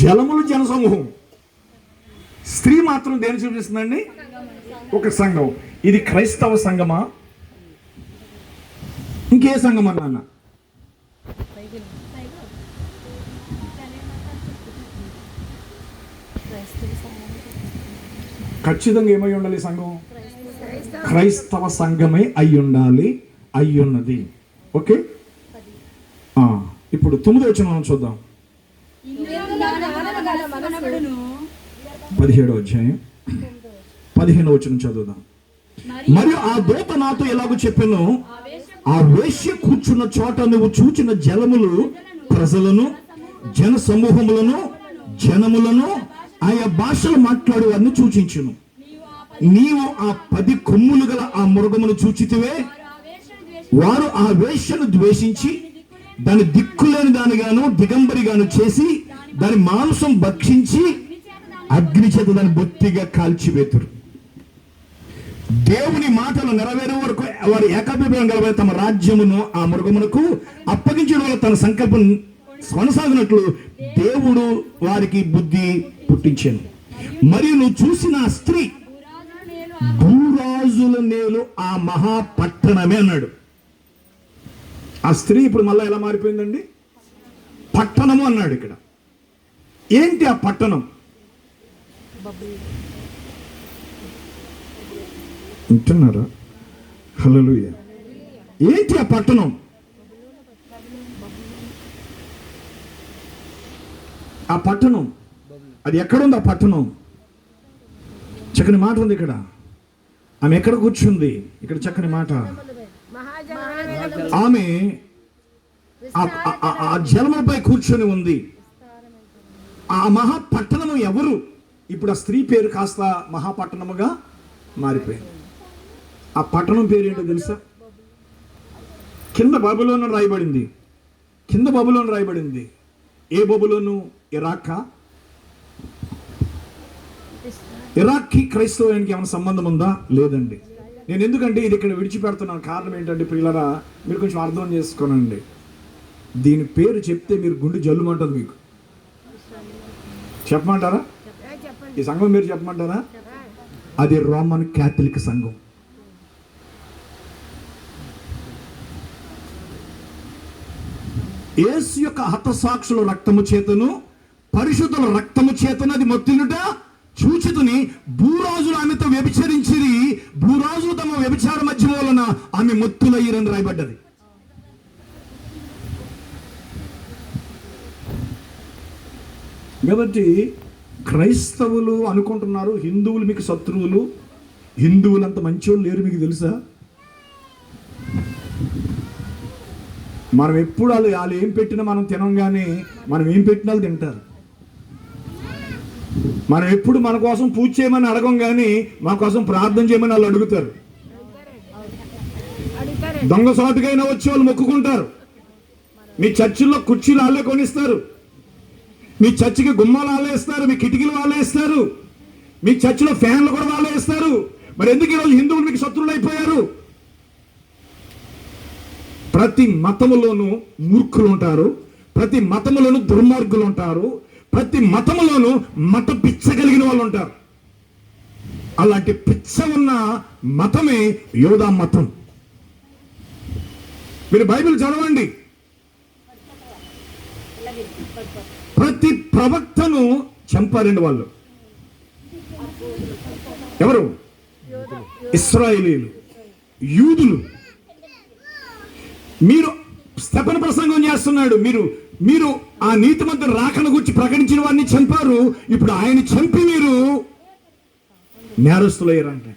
S4: జలములు జనసమూహం. స్త్రీ మాత్రం దేని చూపిస్తుందండి? ఒక సంఘం. ఇది క్రైస్తవ సంఘమా, ఇంకే సంఘం అన్నా? ఖచ్చితంగా ఏమై ఉండాలి సంఘం? క్రైస్తవ సంఘమే అయి ఉండాలి, అయ్యున్నది. ఓకే, ఇప్పుడు 9వ వచనం చూద్దాం. 17వ అధ్యాయం 15వ వచనం చదువుదాం. మరియు ఆ దూత నాతో ఎలాగో చెప్పెను, ఆ వేశ్య కూర్చున్న చోట నువ్వు చూచిన జలములు ప్రజలను, జన సమూహములను, జనములను, ఆయా భాషలు మాట్లాడు వారిని సూచించును. నీవు ఆ 10 కొమ్ములు గల ఆ మృగమును చూచితివే. వారు ఆ వేశ్యను ద్వేషించి దాని దిక్కులేని దానిగాను దిగంబరిగాను చేసి దాని మాంసం భక్షించి అగ్ని చేత దాన్ని బొత్తిగా కాల్చివేతురు. దేవుని మాటలు నెరవేరే వరకు వారు ఏకాభిప్రాయం గలవారు తమ రాజ్యమును ఆ మృగమునకు అప్పగించడం వల్ల తన సంకల్పం కొనసాగినట్లు దేవుడు వారికి బుద్ధి పుట్టించాను. మరియు నువ్వు చూసిన ఆ స్త్రీ భూరాజుల నేలు ఆ మహాపట్టణమే అన్నాడు. ఆ స్త్రీ ఇప్పుడు మళ్ళీ ఎలా మారిపోయిందండి? పట్టణము అన్నాడు. ఇక్కడ ఏంటి ఆ పట్టణం? వింటున్నారా? హల్లెలూయా. ఏంటి ఆ పట్టణం? ఆ పట్టణం అది ఎక్కడుంది? ఆ పట్టణం చక్కని మాట ఉంది ఇక్కడ. ఆమె ఎక్కడ కూర్చుంది? ఇక్కడ చక్కని మాట. ఆమె ఆ జలములపై కూర్చొని ఉంది. ఆ మహాపట్టణము ఎవరు? ఇప్పుడు ఆ స్త్రీ పేరు కాస్త మహాపట్టణముగా మారిపోయింది. ఆ పట్టణం పేరు ఏంటో తెలుసా? కింద బబులోను రాయబడింది. కింద బబులోను రాయబడింది. ఏ బబులోను? ఇరాకా? ఇరాక్కి క్రైస్తవానికి ఏమైనా సంబంధం ఉందా? లేదండి. నేను ఎందుకంటే ఇది ఇక్కడ విడిచిపెడుతున్నాను కారణం ఏంటంటే, పిల్లరా మీరు కొంచెం అర్థం చేసుకోనండి. దీని పేరు చెప్తే మీరు గుండె జల్లుమంటుంది. మీకు చెప్పమంటారా? ఈ సంఘం మీరు చెప్పమంటారా? అది రోమన్ క్యాథలిక్ సంఘం. యేసు యొక్క హతసాక్షుల రక్తము చేతను పరిశుద్ధుల రక్తము చేతను అది మొత్తినుట చూచితుని భూరాజులు ఆమెతో వ్యభిచరించిరి. భూరాజులు తమ వ్యభిచార మధ్య వలన ఆమె మొత్తులయ్యిరని రాయబడ్డది. కాబట్టి క్రైస్తవులు అనుకుంటున్నారు హిందువులు మీకు శత్రువులు, హిందువులు అంత మంచోళ్ళు లేరు, మీకు తెలుసా? మనం ఎప్పుడు వాళ్ళు ఏం పెట్టినా మనం తినం, కానీ మనం ఏం పెట్టినా వాళ్ళు తింటారు. మనం ఎప్పుడు మన కోసం పూజ చేయమని అడగం, కానీ మా కోసం ప్రార్థన చేయమని వాళ్ళు అడుగుతారు. దొంగ సాటుకైనా వచ్చి వాళ్ళు మొక్కుకుంటారు. మీ చర్చిల్లో కుర్చీలు వాళ్ళే కొనిస్తారు, మీ చర్చికి గుమ్మాలు వాళ్ళే ఇస్తారు, మీ కిటికీలు వాళ్ళే ఇస్తారు, మీ చర్చిలో ఫ్యాన్లు కూడా వాళ్ళే ఇస్తారు. మరి ఎందుకు ఈరోజు హిందువులు మీకు శత్రువులు అయిపోయారు? ప్రతి మతములోనూ మూర్ఖులు ఉంటారు, ప్రతి మతములోనూ దుర్మార్గులు ఉంటారు, ప్రతి మతములోనూ మత పిచ్చ కలిగిన వాళ్ళు ఉంటారు. అలాంటి పిచ్చ ఉన్న మతమే యోధా మతం. మీరు బైబిల్ చదవండి. ప్రతి ప్రవక్తను చంపారండి వాళ్ళు. ఎవరు? ఇశ్రాయేలీయులు, యూదులు. మీరు స్తెఫను ప్రసంగం చేస్తున్నాడు, మీరు ఆ నీతిమంతుడు రాకను గురించి ప్రకటించిన వారిని చంపారు. ఇప్పుడు ఆయన చంపి మీరు నేరస్తులయ్యారంటే.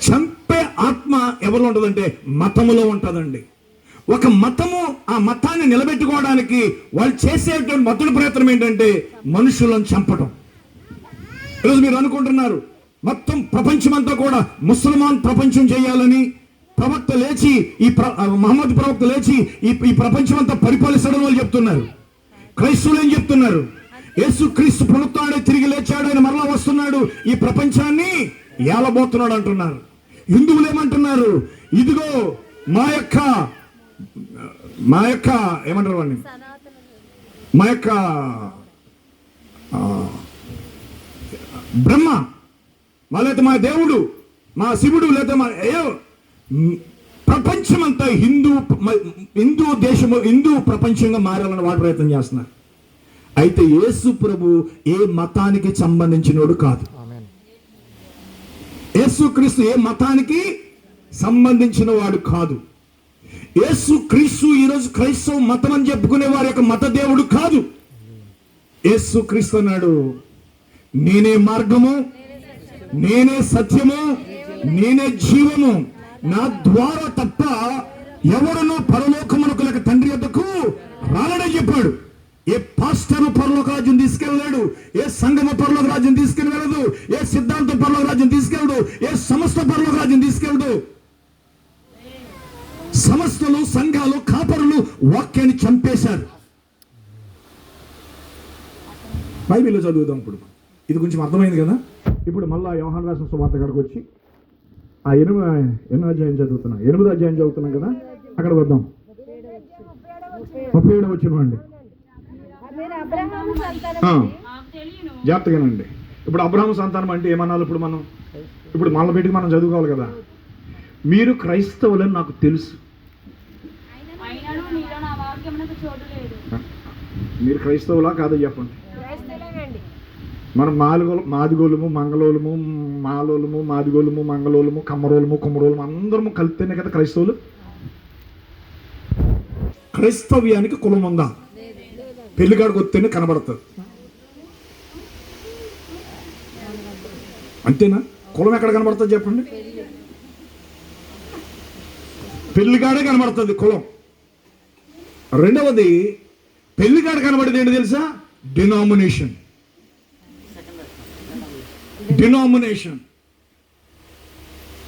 S4: చంపే ఆత్మ ఎవరిలో ఉంటుందంటే మతములో ఉంటుందండి. ఒక మతము, ఆ మతాన్ని నిలబెట్టుకోవడానికి వాళ్ళు చేసేటువంటి మొదటి ప్రయత్నం ఏంటంటే మనుషులను చంపడం. ఈరోజు మీరు అనుకుంటున్నారు మొత్తం ప్రపంచమంతా కూడా ముసల్మాన్ ప్రపంచం చేయాలని ప్రవక్త లేచి, మహమ్మద్ ప్రవక్త లేచి ఈ ప్రపంచం అంతా పరిపాలిస్తాడని వాళ్ళు చెప్తున్నారు. క్రైస్తవులు ఏం చెప్తున్నారు? యేసు క్రీస్తు పునరుత్థానుడై తిరిగి లేచాడు, ఆయన మరలా వస్తున్నాడు, ఈ ప్రపంచాన్ని ఏలబోతున్నాడు అంటున్నారు. హిందువులు ఏమంటున్నారు? ఇదిగో మా యొక్క ఏమంటారు వాడిని, మా యొక్క బ్రహ్మ, లేదా మా దేవుడు, మా శివుడు, లేదా మా ప్రపంచమంతా హిందూ దేశము, హిందూ ప్రపంచంగా మారాలని వాడు ప్రయత్నం చేస్తున్నారు. అయితే యేసు ప్రభు ఏ మతానికి సంబంధించినోడు కాదు. యేసు క్రీస్తు ఏ మతానికి సంబంధించిన వాడు కాదు. యేసు క్రీస్తు ఈరోజు క్రైస్తవ మతం అని చెప్పుకునే వారి యొక్క మత దేవుడు కాదు. యేసు క్రీస్తు అన్నాడు, నేనే మార్గము, నేనే సత్యము, నేనే జీవము, నా ద్వారా తప్ప ఎవరునూ పరలోకమునకు లేక తండ్రి యొద్దకు రాలేడని చెప్పాడు. ఏ పాస్టరు పరలోక రాజ్యం తీసుకెళ్ళలేడు, ఏ సంఘము పరలోక రాజ్యం తీసుకెళ్ళదు, ఏ సిద్ధాంతం పరలోక రాజ్యం తీసుకెళ్ళడు, ఏ సంస్థ పరలోక రాజ్యం తీసుకెళ్ళడు. సంస్థలు, సంఘాలు, కాపరులు వాక్యాన్ని చంపేశారు. బైబిల్లో చదువుదాం. ఇప్పుడు ఇది కొంచెం అర్థమైంది కదా. ఇప్పుడు మళ్ళా యోహాను రాసిన సువార్త కాడికి వచ్చి ఆ 8వ అధ్యాయం చదువుతున్నాం, 8వ అధ్యాయం చదువుతున్నాం కదా, అక్కడ వద్దాం. 37వ వచనం అండి. జాగ్రత్తగానండి. ఇప్పుడు అబ్రహాము సంతానం అంటే ఏమన్నాలి? ఇప్పుడు మళ్ళీ పెట్టి మనం చదువుకోవాలి కదా. మీరు క్రైస్తవులని నాకు తెలుసు. మీరు క్రైస్తవులా కాదో చెప్పండి. మనం మాదిగోళము, మంగళోళము, మాలోలము, మాదిగోళము, మంగళోళము, కమ్మరోళము, కుమ్మరోళము అందరము కలిస్తేనే కదా క్రైస్తవులు. క్రైస్తవ్యానికి కులం ఉందా? పెళ్లిగాడికి వస్తేనే కనబడుతుంది, అంతేనా? కులం ఎక్కడ కనబడుతుంది చెప్పండి? పెళ్లిగాడే కనబడుతుంది కులం. రెండవది, పెళ్లిగాడు కనబడేది ఏంటి తెలుసా? డినామినేషన్.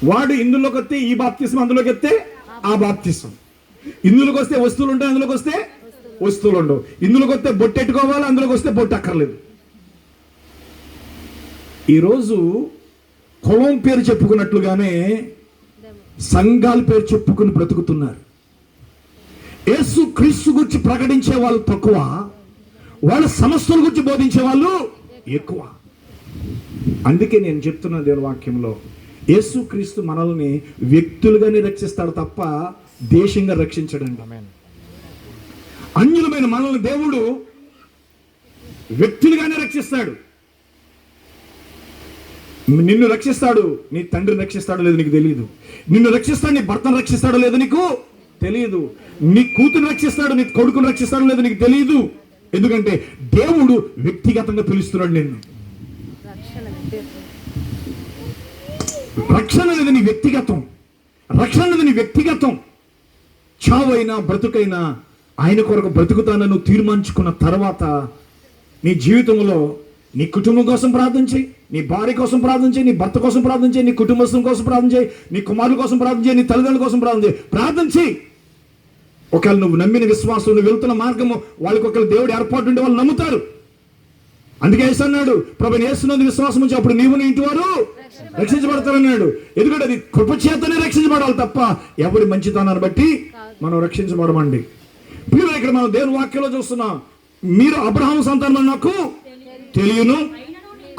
S4: వాడు ఇందులోకి వస్తే ఈ బాప్తిసం, అందులోకి వస్తే ఆ బాప్తిసం. ఇందులోకి వస్తే వస్తువులు ఉంటాయి, అందులోకి వస్తే వస్తువులు ఉండవు. ఇందులోకి వస్తే బొట్టు ఎట్టుకోవాలి, అందులోకి వస్తే బొట్టు అక్కర్లేదు. ఈరోజు కులం పేరు చెప్పుకున్నట్లుగానే సంఘాల పేరు చెప్పుకుని బ్రతుకుతున్నారు. యేసు క్రీస్తు గురించి ప్రకటించే వాళ్ళు తక్కువ, వాళ్ళ సమస్యల గురించి బోధించే వాళ్ళు ఎక్కువ. అందుకే నేను చెప్తున్న దేవుని వాక్యంలో యేసు క్రీస్తు మనల్ని వ్యక్తులుగానే రక్షిస్తాడు తప్ప దేశంగా రక్షించడండి. అన్యులమైన మనల్ని దేవుడు వ్యక్తులుగానే రక్షిస్తాడు. నిన్ను రక్షిస్తాడు, నీ తండ్రిని రక్షిస్తాడో లేదో నీకు తెలియదు. నిన్ను రక్షిస్తాడు, నీ భర్తను రక్షిస్తాడో లేదో నీకు తెలియదు. నీ కూతురు రక్షిస్తాడు, నీ కొడుకును రక్షిస్తాడో లేదో నీకు తెలియదు. ఎందుకంటే దేవుడు వ్యక్తిగతంగా పిలుస్తున్నాడు నిన్ను. రక్షణ అనేది నీ వ్యక్తిగతం. రక్షణ అనేది నీ వ్యక్తిగతం. చావైనా బ్రతుకైనా ఆయన కొరకు బ్రతుకుతానని నువ్వు తీర్మానించుకున్న తర్వాత నీ జీవితంలో నీ కుటుంబం కోసం ప్రార్థన చేయి, నీ భార్య కోసం ప్రార్థన చేయి, నీ భర్త కోసం ప్రార్థన చేయి, నీ కుటుంబస్తుల కోసం ప్రార్థన చేయి, నీ కుమారుల కోసం ప్రార్థన చేయి, నీ తల్లిదండ్రుల కోసం ప్రార్థన చేయి. ఒకవేళ నువ్వు నమ్మిన విశ్వాసం, నువ్వు వెళ్తున్న మార్గము వాళ్ళకి ఒకవేళ దేవుడు ఏర్పాటు ఉండే వాళ్ళు నమ్ముతారు. అందుకే యేసు అన్నాడు, ప్రభుని యేసునందు విశ్వాసం ఉంచి అప్పుడు నీవు నీ ఇంటి వారు రక్షించబడతారన్నాడు. ఎందుకంటే అది కృపచేతనే రక్షించబడాలి తప్ప ఎవరి మంచితనాన్ని బట్టి మనం రక్షించబడమండి. పిల్లలు ఇక్కడ మనం దేవుని వాక్యంలో చూస్తున్నాం, మీరు అబ్రహాము సంతానం నాకు తెలియను,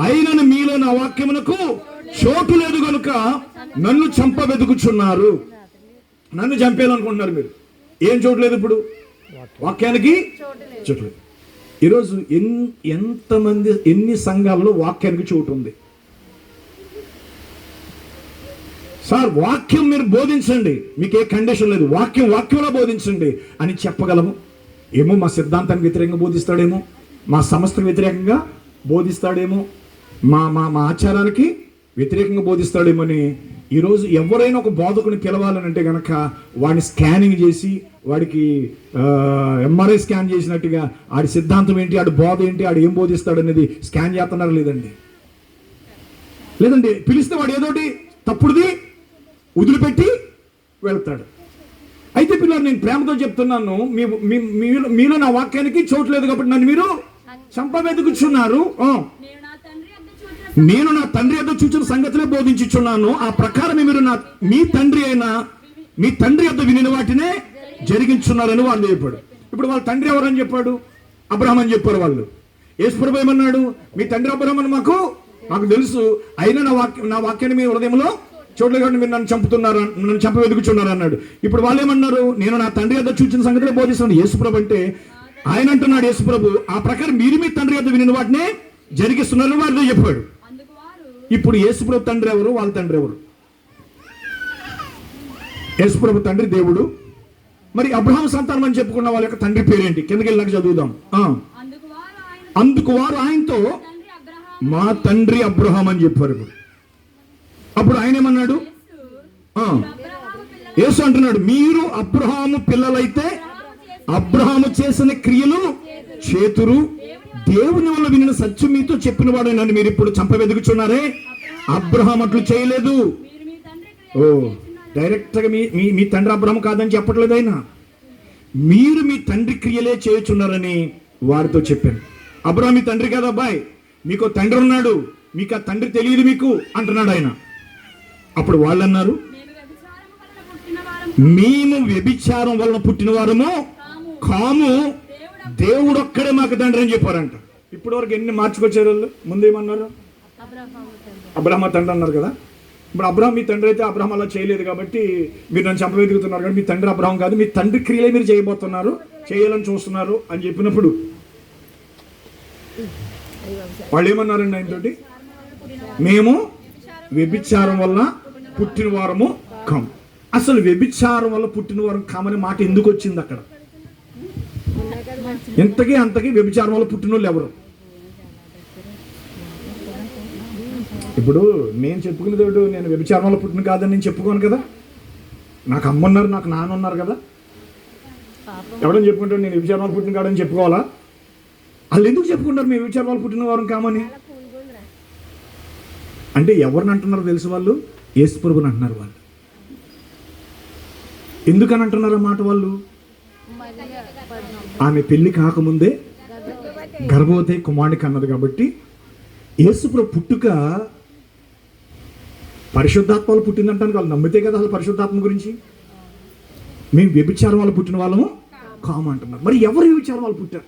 S4: అయినను మీలో నా వాక్యమునకు చోటు లేదు కనుక నన్ను వెతుకుచున్నారు. నన్ను చంపేయాలనుకుంటున్నారు మీరు. ఏం చోటు లేదు ఇప్పుడు? వాక్యానికి చోటు లేదు. ఈరోజు ఎంతమంది, ఎన్ని సంఘాల్లో వాక్యానికి చోటు ఉంది? సార్ వాక్యం మీరు బోధించండి, మీకు ఏ కండిషన్ లేదు, వాక్యంలో బోధించండి అని చెప్పగలము. ఏమో మా సిద్ధాంతానికి వ్యతిరేకంగా బోధిస్తాడేమో, మా సంస్థకు వ్యతిరేకంగా బోధిస్తాడేమో, మా మా మా ఆచారానికి వ్యతిరేకంగా బోధిస్తాడేమో అని ఈరోజు ఎవరైనా ఒక బోధకుని పిలవాలనంటే కనుక వాడిని స్కానింగ్ చేసి, వాడికి ఎంఆర్ఐ స్కాన్ చేసినట్టుగా ఆడి సిద్ధాంతం ఏంటి, ఆడి బోధ ఏంటి, ఆడు ఏం బోధిస్తాడు అనేది స్కాన్ చేస్తున్నారు. లేదండి పిలిస్తే వాడు ఏదోటి తప్పుడుది వదిలిపెట్టి వెళ్తాడు. అయితే పిల్లలు నేను ప్రేమతో చెప్తున్నాను, మీలో నా వాక్యానికి చోటు లేదు కాబట్టి నన్ను మీరు వెతుకుచున్నారు. నేను నా తండ్రి యొద్ద చూచిన సంగతులే బోధించుచున్నాను, ఆ ప్రకారం మీరు మీ తండ్రి యొద్ద వినిన వాటినే జరిగించున్నారని వాళ్ళు చెప్పాడు. ఇప్పుడు వాళ్ళ తండ్రి ఎవరని చెప్పాడు? అబ్రహాం అని చెప్పారు వాళ్ళు. యేసు ప్రభువు ఏమన్నాడు? మీ తండ్రి అబ్రహాం అని మాకు తెలుసు, అయినా నా వాక్యాన్ని మీ హృదయంలో చూడలేదు కాబట్టి మీరు నన్ను వెతుకుచున్నారు అన్నాడు. ఇప్పుడు వాళ్ళు ఏమన్నారు? నేను నా తండ్రి యొద్ద చూచిన సంగతులే బోధిస్తున్నాను. యేసు ప్రభు అంటే ఆయన అంటున్నాడు, యేసు ప్రభు ఆ ప్రకారం మీరు మీ తండ్రి యొద్ద వినిన వాటినే జరిగిస్తున్నారని వారితో చెప్పాడు. ఇప్పుడు యేసు ప్రభు తండ్రి ఎవరు? వాళ్ళ తండ్రి ఎవరు? యేసు ప్రభు తండ్రి దేవుడు. మరి అబ్రహాం సంతానం అని చెప్పుకున్న వాళ్ళ యొక్క తండ్రి పేరేంటి? కిందకి వెళ్ళాక చదువుదాం. అందుకు వారు ఆయనతో మా తండ్రి అబ్రహాం అని చెప్పారు. అప్పుడు ఆయన ఏమన్నాడు? యేసు అంటున్నాడు, మీరు అబ్రహాము పిల్లలైతే అబ్రహాము చేసిన క్రియలు చేతురు, దేవుని వల్ల వినిన సత్యం మీతో చెప్పిన వాడు నన్ను మీరు ఇప్పుడు వెతుకుచున్నారే. అబ్రహాం అట్లు చేయలేదు. డైరెక్ట్ గా మీ తండ్రి అబ్రహాం కాదని చెప్పట్లేదు ఆయన. మీరు మీ తండ్రి క్రియలే చేయుచున్నారని వారితో చెప్పాను. అబ్రహాం మీ తండ్రి కాదు అబ్బాయి, మీకు తండ్రి ఉన్నాడు, మీకు ఆ తండ్రి తెలియదు మీకు అంటున్నాడు ఆయన. అప్పుడు వాళ్ళు అన్నారు, మేము వ్యభిచారం వలన పుట్టిన వారము కాము, దేవుడు ఒక్కడే మాకు తండ్రి అని చెప్పారంట. ఇప్పటి వరకు ఎన్ని మార్చుకొచ్చారు వాళ్ళు? ముందేమన్నారు? అబ్రహాం తండ్రి అన్నారు కదా. ఇప్పుడు అబ్రహాం మీ తండ్రి అయితే అబ్రహాం అలా చేయలేదు కాబట్టి మీరు నన్ను వెతుకుతున్నారు కాబట్టి మీ తండ్రి అబ్రహాం కాదు, మీ తండ్రి క్రియలే మీరు చేయబోతున్నారు, చేయాలని చూస్తున్నారు అని చెప్పినప్పుడు వాళ్ళు ఏమన్నారండి ఆయనతోటి? మేము వ్యభిచారం వల్ల పుట్టిన వారము కాము. అసలు వ్యభిచారం వల్ల పుట్టిన వారం కామని మాట ఎందుకు వచ్చింది అక్కడ? అంతకీ వ్యభిచారం వల్ల పుట్టిన వాళ్ళు ఎవరు? ఇప్పుడు నేను చెప్పుకునేది ఒకటి, నేను వ్యభిచారం వల్ల పుట్టిన కాదని నేను చెప్పుకోను కదా. నాకు అమ్మ ఉన్నారు, నాకు నాన్న ఉన్నారు కదా. ఎవడని చెప్పుకుంటాడు నేను వ్యభిచారం వల్ల పుట్టిన కాడని చెప్పుకోవాలా? వాళ్ళు ఎందుకు చెప్పుకుంటారు మేము వ్యభిచారం వల్ల పుట్టిన వారం కామని? అంటే ఎవరిని అంటున్నారో తెలుసు, వాళ్ళు యేసు ప్రభువుని అంటున్నారు. వాళ్ళు ఎందుకని అంటున్నారు ఆ మాట? వాళ్ళు ఆమె పెళ్లి కాకముందే గర్భవతి కుమారుడికి అన్నది కాబట్టి యేసు ప్రభు పుట్టుక పరిశుద్ధాత్మ వల్ల పుట్టిందంటానికి వాళ్ళు నమ్మితే కదా అసలు పరిశుద్ధాత్మ గురించి. మేము వ్యభిచారం వల్ల పుట్టిన వాళ్ళము కాము అంటున్నారు. మరి ఎవరు వ్యభిచారం వాళ్ళు పుట్టారు?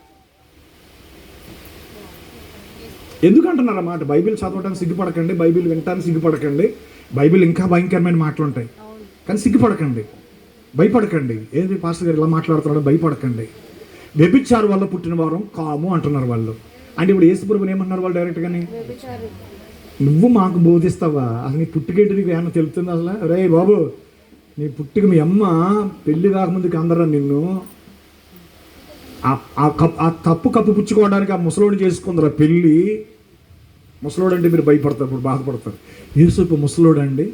S4: ఎందుకు అంటున్నారు అన్నమాట? బైబిల్ చదవటానికి సిగ్గుపడకండి, బైబిల్ వినటానికి సిగ్గుపడకండి. బైబిల్ ఇంకా భయంకరమైన మాటలు ఉంటాయి, కానీ సిగ్గుపడకండి, భయపడకండి. ఏంటి పాస్టర్ గారు ఇలా మాట్లాడుతున్నాడు? భయపడకండి. వ్యభిచారం వల్ల పుట్టిన వారం కాము అంటున్నారు వాళ్ళు. అంటే ఇప్పుడు యేసు ప్రభువుని ఏమంటున్నారు వాళ్ళు డైరెక్ట్గానే? నువ్వు మాకు బోధిస్తావా? అసలు నీ పుట్టుకేంటి నీకు ఏమన్నా తెలుస్తుంది? అసలు రే బాబు, నీ పుట్టుక మీ అమ్మ పెళ్లి కాకముందుకు అందరా నిన్ను
S2: ఆ తప్పు కప్పిపుచ్చుకోవడానికి ఆ ముసలోడిని చేసుకుందరు ఆ పెళ్ళి. ముసలోడు అంటే మీరు భయపడతారు, ఇప్పుడు బాధపడతారు. యేసోపు ముసలోడు అండి.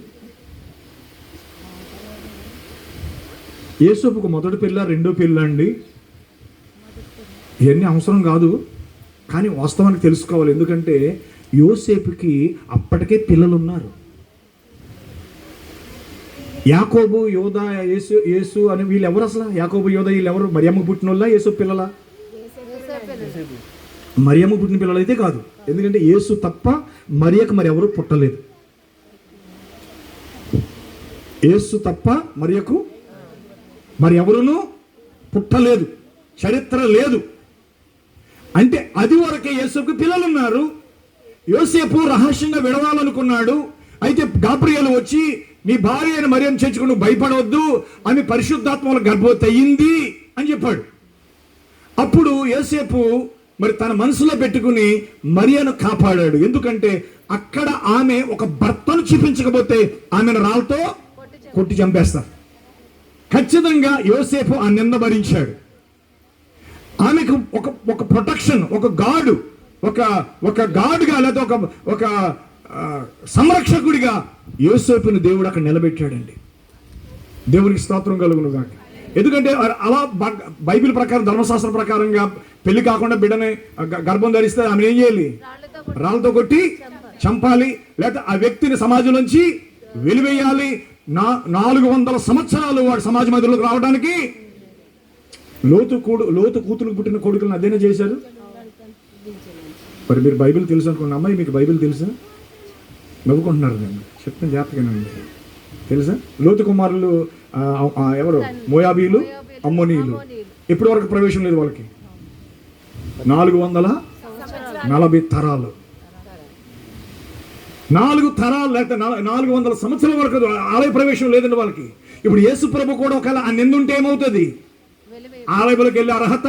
S2: యేసోపుకు మొదటి పెళ్ళ రెండో పెళ్ళ అండి? ఇవన్నీ అవసరం కాదు, కానీ వాస్తవానికి తెలుసుకోవాలి. ఎందుకంటే యోసేపుకి అప్పటికే పిల్లలు ఉన్నారు. యాకోబు, యోధా, యేసు అని వీళ్ళు ఎవరు అసలు? యాకోబు, యోధా వీళ్ళు ఎవరు? మరియమ్మ పుట్టిన వాళ్ళ, యేసు పిల్లల? మరియమ్మ పుట్టిన పిల్లలు అయితే కాదు. ఎందుకంటే యేసు తప్ప మరియకు మరి ఎవరు పుట్టలేదు. యేసు తప్ప మరియకు మరి ఎవరును పుట్టలేదు, చరిత్ర లేదు. అంటే అది వరకే యేసుకు పిల్లలు ఉన్నారు. యోసేపు రహస్యంగా విడవాలనుకున్నాడు. అయితే గాబ్రియేలు వచ్చి నీ భార్య అయిన మరియను చేర్చుకుని భయపడవద్దు, ఆమె పరిశుద్ధాత్మల గర్భవతి అయ్యింది అని చెప్పాడు. అప్పుడు యోసేపు మరి తన మనసులో పెట్టుకుని మరియను కాపాడాడు. ఎందుకంటే అక్కడ ఆమె ఒక భర్తను చూపించకపోతే ఆమెను రాళ్ళతో కొట్టి చంపేస్తారు. ఖచ్చితంగా యోసేపు ఆ నింద భరించాడు. ఆమెకు ఒక ప్రొటెక్షన్, ఒక గాడు, ఒక గాడుగా లేదా ఒక సంరక్షకుడిగా యోసేపుని దేవుడు అక్కడ నిలబెట్టాడండి. దేవునికి స్తోత్రం కలుగును గాక. ఎందుకంటే అలా బైబిల్ ప్రకారం, ధర్మశాస్త్రం ప్రకారంగా పెళ్లి కాకుండా బిడ్డని గర్భం ధరిస్తే ఆమె ఏం చేయాలి? రాళ్ళతో కొట్టి చంపాలి, లేకపోతే ఆ వ్యక్తిని సమాజం నుంచి వెలివేయాలి. 400 సంవత్సరాలు వాడు సమాజ మధ్యలోకి రావడానికి లోతు కూతురుకు పుట్టిన కొడుకులను అదేనా చేశారు. మరి మీరు బైబిల్ తెలుసు అనుకున్న అమ్మాయి, మీకు బైబిల్ తెలుసా? నవ్వుకుంటున్నారు. నేను చెప్పిన జాతకేనండి. తెలుసా? లోతు కుమారులు ఎవరు? మోయాబీలు, అమ్మోనీయులు. ఎప్పటి వరకు ప్రవేశం లేదు వాళ్ళకి? 440 తరాలు. 4 తరాలు లేకపోతే 400 సంవత్సరాల వరకు ఆలయ ప్రవేశం లేదండి వాళ్ళకి. ఇప్పుడు యేసు ప్రభు కూడా ఒకవేళ ఆ నింద ఉంటే ఏమవుతుంది? ఆలయంలోకి వెళ్ళే అర్హత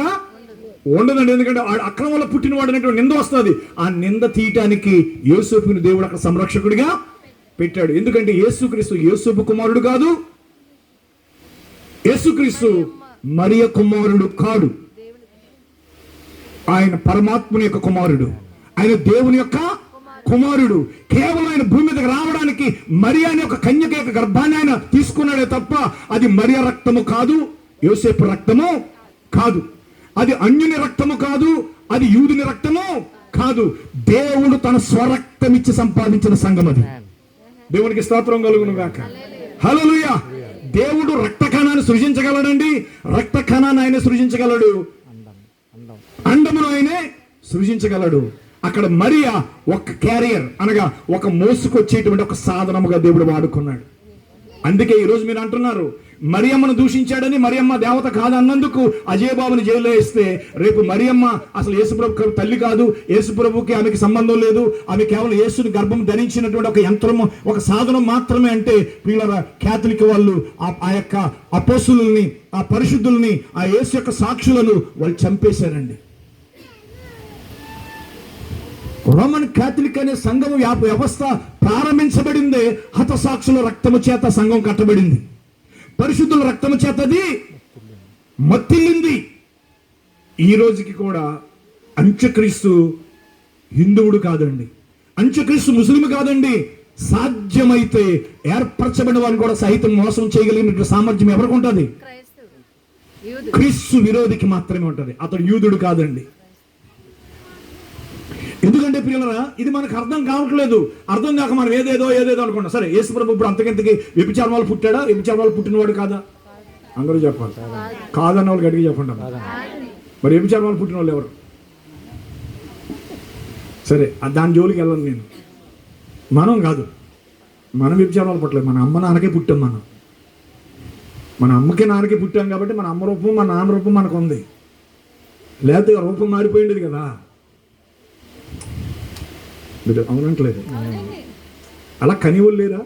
S2: ఉండదండి. ఎందుకంటే అక్రమం వల్ల పుట్టినవాడు అనేటువంటి నింద వస్తుంది. ఆ నింద తీయటానికి యోసేపుని దేవుడు అక్కడ సంరక్షకుడిగా పెట్టాడు. ఎందుకంటే యేసుక్రీస్తు యోసేపు కుమారుడు కాదు, యేసుక్రీస్తు మరియ కుమారుడు కాడు. ఆయన పరమాత్ముని యొక్క కుమారుడు, ఆయన దేవుని యొక్క కుమారుడు. కేవలం ఆయన భూమి మీదకి రావడానికి మరియ అనే ఒక కన్యక యొక్క గర్భాన్ని ఆయన తీసుకున్నాడే తప్ప అది మరియ రక్తము కాదు, యోసేపు రక్తము కాదు, అది అన్యుని రక్తము కాదు, అది యూదుని రక్తము కాదు. దేవుడు తన స్వరక్తం ఇచ్చి సంపాదించిన సంఘం అది. దేవునికి స్తోత్రం కలుగును గాక. హల్లెలూయా. దేవుడు రక్త కణాన్ని సృజించగలడండి. రక్త కణాన్ని ఆయన సృజించగలడు, అండమును ఆయనే సృజించగలడు. అక్కడ మరియా ఒక క్యారియర్ అనగా ఒక మోసుకొచ్చేటువంటి ఒక సాధనముగా దేవుడు వాడుకున్నాడు. అందుకే ఈరోజు మీరు అంటున్నారు మరియమ్మను దూషించాడని, మరియమ్మ దేవత కాదన్నందుకు అజయ్ బాబుని జైల్లో వేస్తే రేపు మరియమ్మ అసలు యేసుప్రభు తల్లి కాదు, యేసుప్రభుకి ఆమెకి సంబంధం లేదు, ఆమె కేవలం యేసుని గర్భం ధరించినటువంటి ఒక యంత్రము, ఒక సాధనం మాత్రమే అంటే పిల్లల క్యాథలిక్ వాళ్ళు ఆ యొక్క అపోస్తులని, ఆ పరిశుద్ధుల్ని, ఆ యేసు యొక్క సాక్షులను వాళ్ళు చంపేశారండి. రోమన్ క్యాథలిక్ అనే సంఘం వ్యవస్థ ప్రారంభించబడిందే హతసాక్షుల రక్తము చేత సంఘం కట్టబడింది. పరిశుద్ధుల రక్తము చేతది మత్తిల్లింది. ఈ రోజుకి కూడా అంత్యక్రీస్తు హిందువుడు కాదండి, అంత్యక్రీస్తు ముస్లిం కాదండి. సాధ్యమైతే ఏర్పరచబడిన వారిని కూడా సహితం మోసం చేయగలిగినటువంటి సామర్థ్యం ఎవరికి ఉంటుంది? క్రీస్తు విరోధికి మాత్రమే ఉంటుంది. అతడు యూదుడు కాదండి. ఎందుకంటే ప్రియులరా, ఇది మనకు అర్థం కావట్లేదు. అర్థం కాక మనం ఏదేదో అనుకున్నాం. సరే, యేసు ప్రభు ఇప్పుడు అంతకింతకి వ్యభిచారం వాళ్ళు పుట్టాడా? వ్యభిచారం వాళ్ళు పుట్టినవాడు కాదా? అందరూ చెప్పాలి. కాదన్న వాళ్ళు గట్టిగా చెప్పండి. మరి వ్యభిచారం వాళ్ళు పుట్టిన వాళ్ళు ఎవరు? సరే, దాని జోలికి వెళ్ళను నేను. మనం కాదు, మనం వ్యభిచారం వాళ్ళు పుట్టలేదు. మన అమ్మ నాన్నకే పుట్టాం. మన అమ్మకి నాన్నకి పుట్టాం కాబట్టి మన అమ్మ రూపం, మన నాన్న రూపం మనకు ఉంది. లేకపోతే రూపం మారిపోయింది కదా. మీరు అవునంటలేదు. అలా కనివులు లేరా?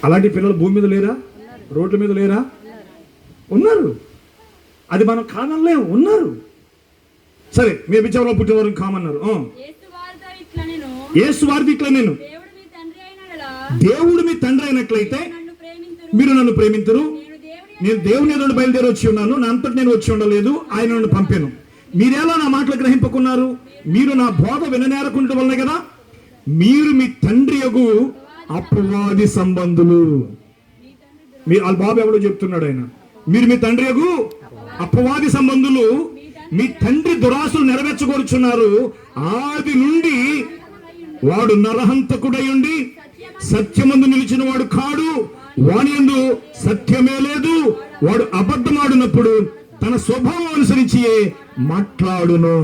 S2: అలాంటి పిల్లలు భూమి మీద లేరా? రోడ్ల మీద లేరా? ఉన్నారు. అది మనం కాదనలేము, ఉన్నారు. సరే, మీ విచారంలో పుట్టిన వారు కామన్నారు. యేసు వారిది ఇట్లా, నేను దేవుడు మీ తండ్రి అయినట్లయితే మీరు నన్ను ప్రేమింతురు,
S4: నేను దేవుని ఎదురు బయలుదేరి వచ్చి ఉన్నాను, నా అంతటి నేను వచ్చి ఉండలేదు, ఆయన నన్ను పంపాను. మీరెలా నా మాటలు గ్రహింపకున్నారు? మీరు నా బోధ విననేరకుండటం వల్లే కదా. మీరు మీ తండ్రి యొగు అపవాది సంబంధులు. వాళ్ళ బాబు ఎవడో చెప్తున్నాడు ఆయన, మీరు మీ తండ్రి యొగు అపవాది సంబంధులు, మీ తండ్రి దురాశలు నెరవేర్చగోరుచున్నారు. ఆది నుండి వాడు నరహంతకుడై ఉండి సత్యమందు నిలిచిన వాడు కాడు, వాని యందు సత్యమే లేదు. వాడు అబద్ధమాడినప్పుడు తన స్వభావం అనుసరించి మాట్లాడును.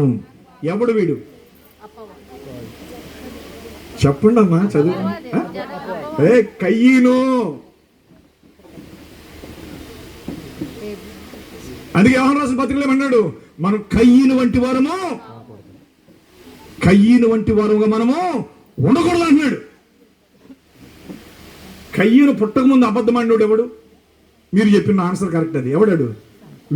S4: ఎవడు వీడు? చెప్పండి అమ్మా, చదువు. కయ్యను. అందుకే యోహాను రాసిన పత్రికలో ఏమన్నాడు? మనం కయ్యను వంటి వారము, కయ్యను వంటి వారముగా మనము ఉండకూడదు అంటున్నాడు. కయ్యను పుట్టక ముందు అబద్ధం ఆడినోడు ఎవడు? మీరు చెప్పిన ఆన్సర్ కరెక్ట్. అది ఎవడాడు?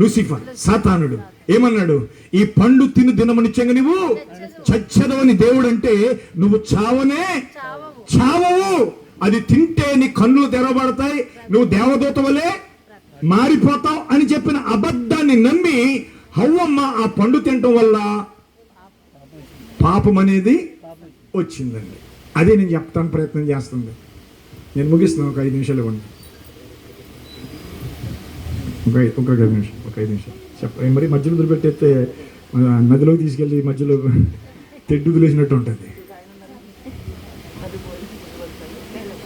S4: లూసిఫర్, సాతానుడు. ఏమన్నాడు? ఈ పండు తిని దినమనిచ్చంగా నువ్వు చచ్చదవని దేవుడు అంటే నువ్వు చావవు. అది తింటే నీ కన్నులు తెరవబడతాయి, నువ్వు దేవదూత వలె మారిపోతావు అని చెప్పిన అబద్ధాన్ని నమ్మి హవ్వమ్మ ఆ పండు తినటం వల్ల పాపం అనేది వచ్చిందండి. అదే నేను చెప్తాను ప్రయత్నం చేస్తుంది. నేను ముగిస్తున్నాను, ఒక 5 నిమిషాలు ఇవ్వండి. ఒక 5 నిమిషాలు చెప్ప. మరి మధ్యలో వదిలిపెట్టేస్తే నదిలోకి తీసుకెళ్ళి మధ్యలో తెడ్డు వదిలేసినట్టు ఉంటుంది.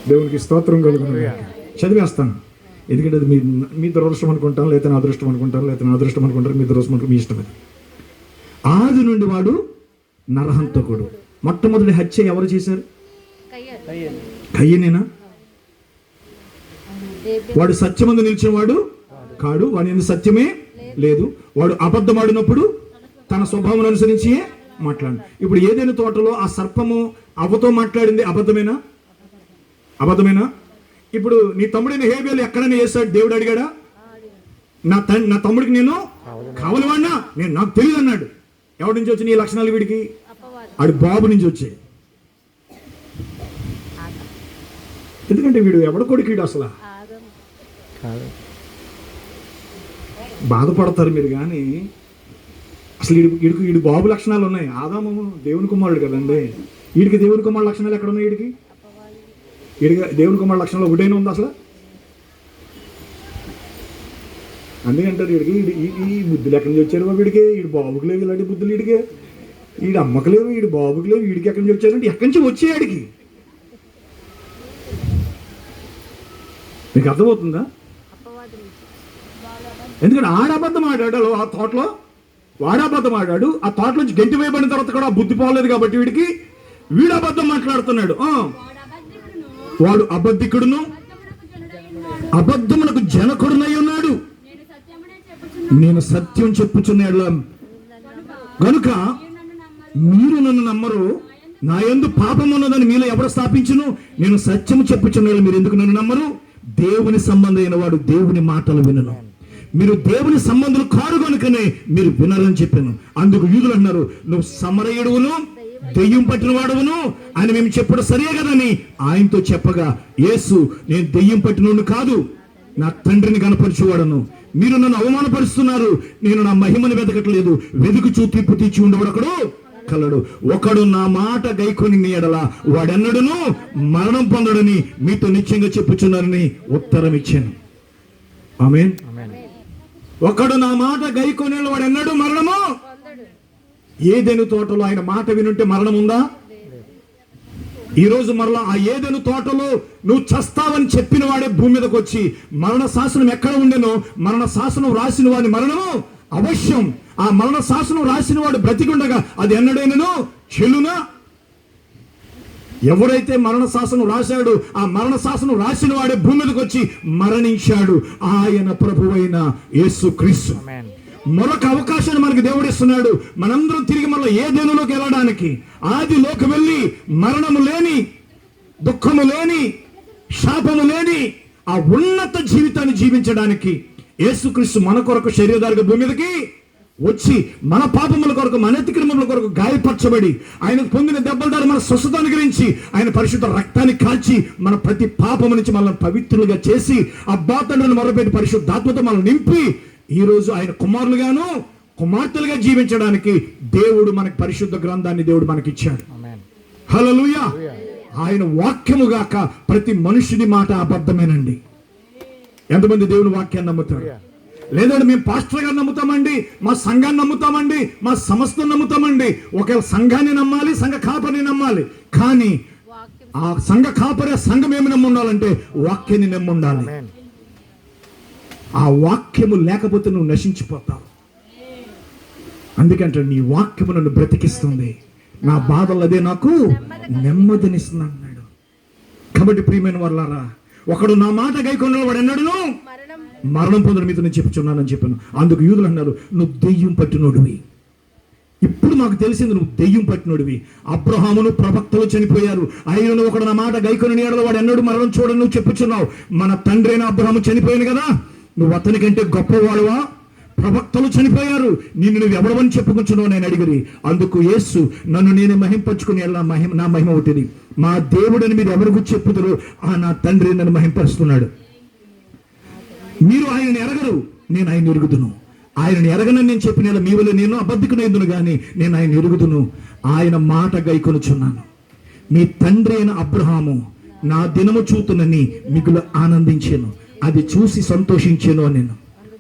S4: దేవునికి స్తోత్రం కలుగును. చదివేస్తాను, ఎందుకంటే అది మీ దురదృష్టం అనుకుంటాను, లేదా నా అదృష్టం అనుకుంటాను, లేదా నా అదృష్టం అనుకుంటారు, మీ దురదృష్టం అనుకుంటారు, మీ ఇష్టం. అది ఆది నుండి వాడు నరహంతకుడు. మొట్టమొదటి హత్య ఎవరు చేశారు? కయ్యనేనా? వాడు సత్యమందు నిలిచిన వాడు కాడు, వాడి యందు సత్యమే లేదు. వాడు అబద్ధమాడినప్పుడు తన స్వభావం అనుసరించి మాట్లాడు. ఇప్పుడు ఏదైనా తోటలో ఆ సర్పము అవ్వతో మాట్లాడింది అబద్ధమేనా? ఇప్పుడు నీ తమ్ముడైన హేబేలు ఎక్కడైనా చేశాడు? దేవుడు అడిగాడా? నా తమ్ముడికి నేను కావలవాడినా, నేను నాకు తెలియదు అన్నాడు. ఎవరి నుంచి వచ్చిన ఈ లక్షణాలు వీడికి? ఆడి బాబు నుంచి వచ్చాయి. ఎందుకంటే వీడు ఎవడ కొడుకు? వీడు అసలు బాధపడతారు మీరు, కానీ అసలు వీడి బాబు లక్షణాలు ఉన్నాయి. ఆదాము దేవుని కుమారుడు కదండి. వీడికి దేవుని కుమారుడు లక్షణాలు ఎక్కడ ఉన్నాయి? వీడికి దేవుని కుమారుడు లక్షణాలు ఒకటైనా ఉంది అసలు. అందుకంటారు వీడికి ఈ బుద్ధులు ఎక్కడి నుంచి వచ్చారు బాబు? వీడికి బాబుకి లేవు ఇలాంటి బుద్ధులు, వీడి అమ్మకి లేవు, వీడి బాబుకి లేవు, వీడికి ఎక్కడి నుంచి వచ్చారంటే ఎక్కడి నుంచి వచ్చేయాడికి. మీకు అర్థమవుతుందా? ఎందుకంటే ఆడబద్ధం ఆడాడు ఆ తోటలో, వాడబద్ధం ఆడాడు. ఆ తోటలోంచి గెంటి వేయబడిన తర్వాత కూడా బుద్ధి పోలేదు కాబట్టి వీడు అబద్ధం మాట్లాడుతున్నాడు. వాడు అబద్ధికుడును అబద్ధమునకు జనకుడునై ఉన్నాడు. నేను సత్యం చెప్పుచున్నాడు గనుక మీరు నన్ను నమ్మరు. నా యందు పాపం ఉన్నదని మీలో ఎవరు స్థాపించును? నేను సత్యము చెప్పుచున్నాడు, మీరు ఎందుకు నన్ను నమ్మరు? దేవుని సంబంధమైన వాడు దేవుని మాటలు వినను. మీరు దేవుని సంబంధులు కారు కనుకనే మీరు వినరని చెప్పాను. అందుకు యూదులు అన్నారు, నువ్వు సమరయుడువును దెయ్యం పట్టిన వాడువును అని మేము చెప్పడం సరే కదని ఆయనతో చెప్పగా, యేసు నేను దెయ్యం పట్టినోడు కాదు, నా తండ్రిని కనపరిచేవాడను. మీరు నన్ను అవమానపరుస్తున్నారు. నేను నా మహిమను వెతకట్లేదు, వెతుకుచూ తీర్పు తీర్చి ఉండేవాడొకడు కలడు. ఒకడు నా మాట గైకొని నీ ఎడల వాడెన్నడును మరణం పొందడని మీతో నిశ్చయంగా చెప్పుచున్నారని ఉత్తరం ఇచ్చాను. ఆమేన్. ఒకడు నా మాట గైకొని వాడెన్నడు మరణము. ఏదెను తోటలో ఆయన మాట వినుంటే మరణం ఉందా? ఈ రోజు మరలా ఆ ఏదెను తోటలో నువ్వు చస్తావని చెప్పిన వాడే భూమి మీదకి వచ్చి మరణ శాసనం ఎక్కడ ఉండేనో మరణ శాసనం రాసిన వాడి మరణము అవశ్యం. ఆ మరణ శాసనం రాసిన వాడు బ్రతికుండగా అది ఎన్నడైనను చెల్లునా? ఎవరైతే మరణ శాసనం రాశాడు ఆ మరణ శాసనం రాసిన వాడే భూమి మీదకి వచ్చి మరణించాడు. ఆయన ప్రభువైన యేసుక్రీస్తు. మరొక అవకాశాన్ని మనకి దేవుడు ఇస్తున్నాడు. మనందరం తిరిగి మళ్ళీ ఏదెనులోకి వెళ్ళడానికి, ఆదిలోకి వెళ్ళి మరణము లేని, దుఃఖము లేని, శాపము లేని ఆ ఉన్నత జీవితాన్ని జీవించడానికి యేసుక్రీస్తు మన కొరకు శరీరధారిగా భూమి మీదకి వచ్చి మన పాపముల కొరకు, మన అతిక్రమముల కొరకు గాయపరచబడి ఆయన పొందిన దెబ్బల ద్వారా మన స్వస్థత అనుగ్రహించి ఆయన పరిశుద్ధ రక్తాన్ని కాల్చి మన ప్రతి పాపము నుంచి మనల్ని పవిత్రులుగా చేసి అబ్బా తండ్రిని మొరపెట్టి పరిశుద్ధాత్మతో మనల్ని నింపి ఈ రోజు ఆయన కుమారులుగాను కుమార్తెలుగా జీవించడానికి దేవుడు మనకి పరిశుద్ధ గ్రంథాన్ని దేవుడు మనకి ఇచ్చాడు. హల్లెలూయా. ఆయన వాక్యము గాక ప్రతి మనుషుని మాట అబద్ధమేనండి. ఎంతమంది దేవుని వాక్యాన్ని నమ్ముతారు? లేదంటే మేము పాస్టర్ గారు నమ్ముతామండి, మా సంఘాన్ని నమ్ముతామండి, మా సంస్థను నమ్ముతామండి. ఒకవేళ సంఘాన్ని నమ్మాలి, సంఘ కాపరిని నమ్మాలి. కానీ ఆ సంఘ కాపరి, సంఘం ఏమి నమ్మి ఉండాలంటే వాక్యాన్ని నమ్మి ఉండాలి. ఆ వాక్యము లేకపోతే నువ్వు నశించిపోతావు. అందుకంటే నీ వాక్యము నన్ను బ్రతికిస్తుంది, నా బాధలు అదే నాకు నెమ్మదినిస్తుంది అన్నాడు. కాబట్టి ప్రియమైన వాళ్ళారా, ఒకడు నా మాట గైకొన్న వాడు ఎన్నడూను మరణం పొందడం మీతో నేను చెప్పుచున్నానని చెప్పాను. అందుకు యూదులు అన్నారు, నువ్వు దెయ్యం పట్టినోడివి. ఇప్పుడు మాకు తెలిసింది నువ్వు దెయ్యం పట్టినోడివి. అబ్రహామును ప్రవక్తలు చనిపోయారు, అయినను ఒకడు నా మాట గైకొని నీడలో వాడు ఎన్నడూ మరణం చూడని నువ్వు చెప్పుచున్నావు. మన తండ్రి అయిన అబ్రహాము చనిపోయాను కదా, నువ్వు అతనికంటే గొప్పవాడువా? ప్రవక్తలు చనిపోయారు, నిన్ను నువ్వు ఎవడవని చెప్పుకుంటున్నావు నేను అడిగిరి. అందుకు యేసు, నన్ను నేనే మహింపరచుకుని నా మహిమ ఒకటిది, మా దేవుడని మీరు ఎవరికి చెప్పుదురు, ఆ నా తండ్రి నన్ను మహింపరుస్తున్నాడు. మీరు ఆయనను ఎరగరు, నేను ఆయన ఎరుగుదును. ఆయనను ఎరగనని నేను చెప్పిన మీ వల్ల నేను అబద్ధికునేందును కానీ నేను ఆయన ఎరుగుదును. ఆయన మాట గైకొనుచున్నాను. మీ తండ్రి అయిన అబ్రహాము నా దినము చూతునని మిగులు ఆనందించాను, అది చూసి సంతోషించాను అని నేను.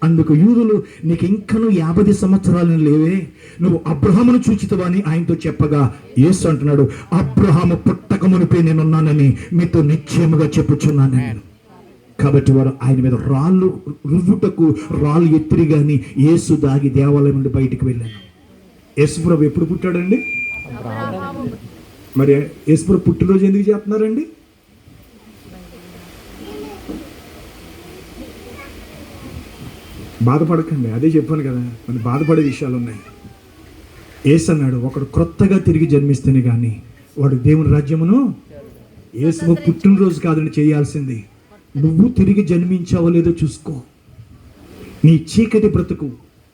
S4: అందుకు యూదులు, నీకు ఇంకను 50 సంవత్సరాలు లేవే, నువ్వు అబ్రహామును చూచితవా అని ఆయనతో చెప్పగా యేసు అంటున్నాడు, అబ్రహాము పుట్టక మునిపే నేనున్నానని మీతో నిశ్చయముగా చెప్పుచున్నాను నేను. కాబట్టి వారు ఆయన మీద రాళ్ళు రువ్వుటకు రాళ్ళు ఎత్తిరి గాని యేసు దాగి దేవాలయం నుండి బయటికి వెళ్ళాను. యేసుప్రభు ఎప్పుడు పుట్టాడండి? మరి యేసుప్రభు పుట్టినరోజు ఎందుకు చేస్తున్నారండి? బాధపడకండి, అదే చెప్పాను కదా, మన బాధపడే విషయాలు ఉన్నాయి. యేసు అన్నాడు, ఒకడు క్రొత్తగా తిరిగి జన్మిస్తేనే కానీ వాడు దేవుని రాజ్యమును. యేసు పుట్టినరోజు కాదని చేయాల్సింది, నువ్వు తిరిగి జన్మించావో లేదో చూసుకో. నీ చీకటి బ్రతుకు,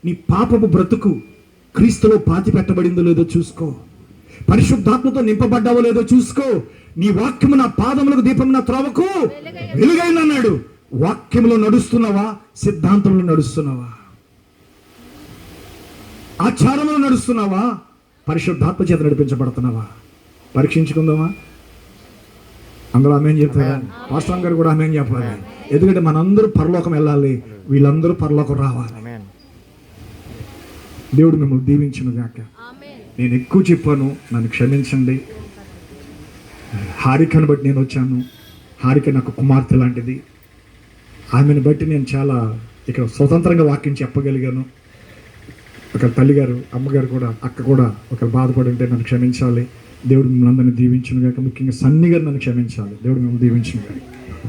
S4: నీ పాపపు బ్రతుకు క్రీస్తులో పాతి పెట్టబడిందో లేదో చూసుకో. పరిశుద్ధాత్మతో నింపబడ్డావో లేదో చూసుకో. నీ వాక్యము నా పాదములకు దీపం, నా త్రోవకు వెలుగైందన్నాడు. వాక్యంలో నడుస్తున్నావా? సిద్ధాంతంలో నడుస్తున్నావా? ఆచారంలో నడుస్తున్నావా? పరిశుద్ధాత్మ చేత నడిపించబడుతున్నావా? పరీక్షించుకుందామా? అందరూ ఆమేన్ చెప్తారా? పాస్టర్ గారు కూడా ఆమేన్ చెప్పాలి. ఎందుకంటే మనందరూ పరలోకం వెళ్ళాలి, వీళ్ళందరూ పరలోకం రావాలి. దేవుడు మిమ్మల్ని దీవించును గాక. నేను ఎక్కువ చెప్పాను, నన్ను క్షమించండి. హారికను బట్టి నేను వచ్చాను. హారిక నాకు కుమార్తె లాంటిది. ఆమెను బట్టి నేను చాలా ఇక్కడ స్వతంత్రంగా వాక్యం చెప్పగలిగాను. ఒక తల్లిగారు, అమ్మగారు కూడా, అక్క కూడా ఒకరు బాధపడి ఉంటే నన్ను క్షమించాలి. దేవుడు మిమ్మల్ని అందరినీ దీవించును గాక. ముఖ్యంగా సన్ని గారు నన్ను క్షమించాలి. దేవుడు మిమ్మల్ని దీవించును గాక.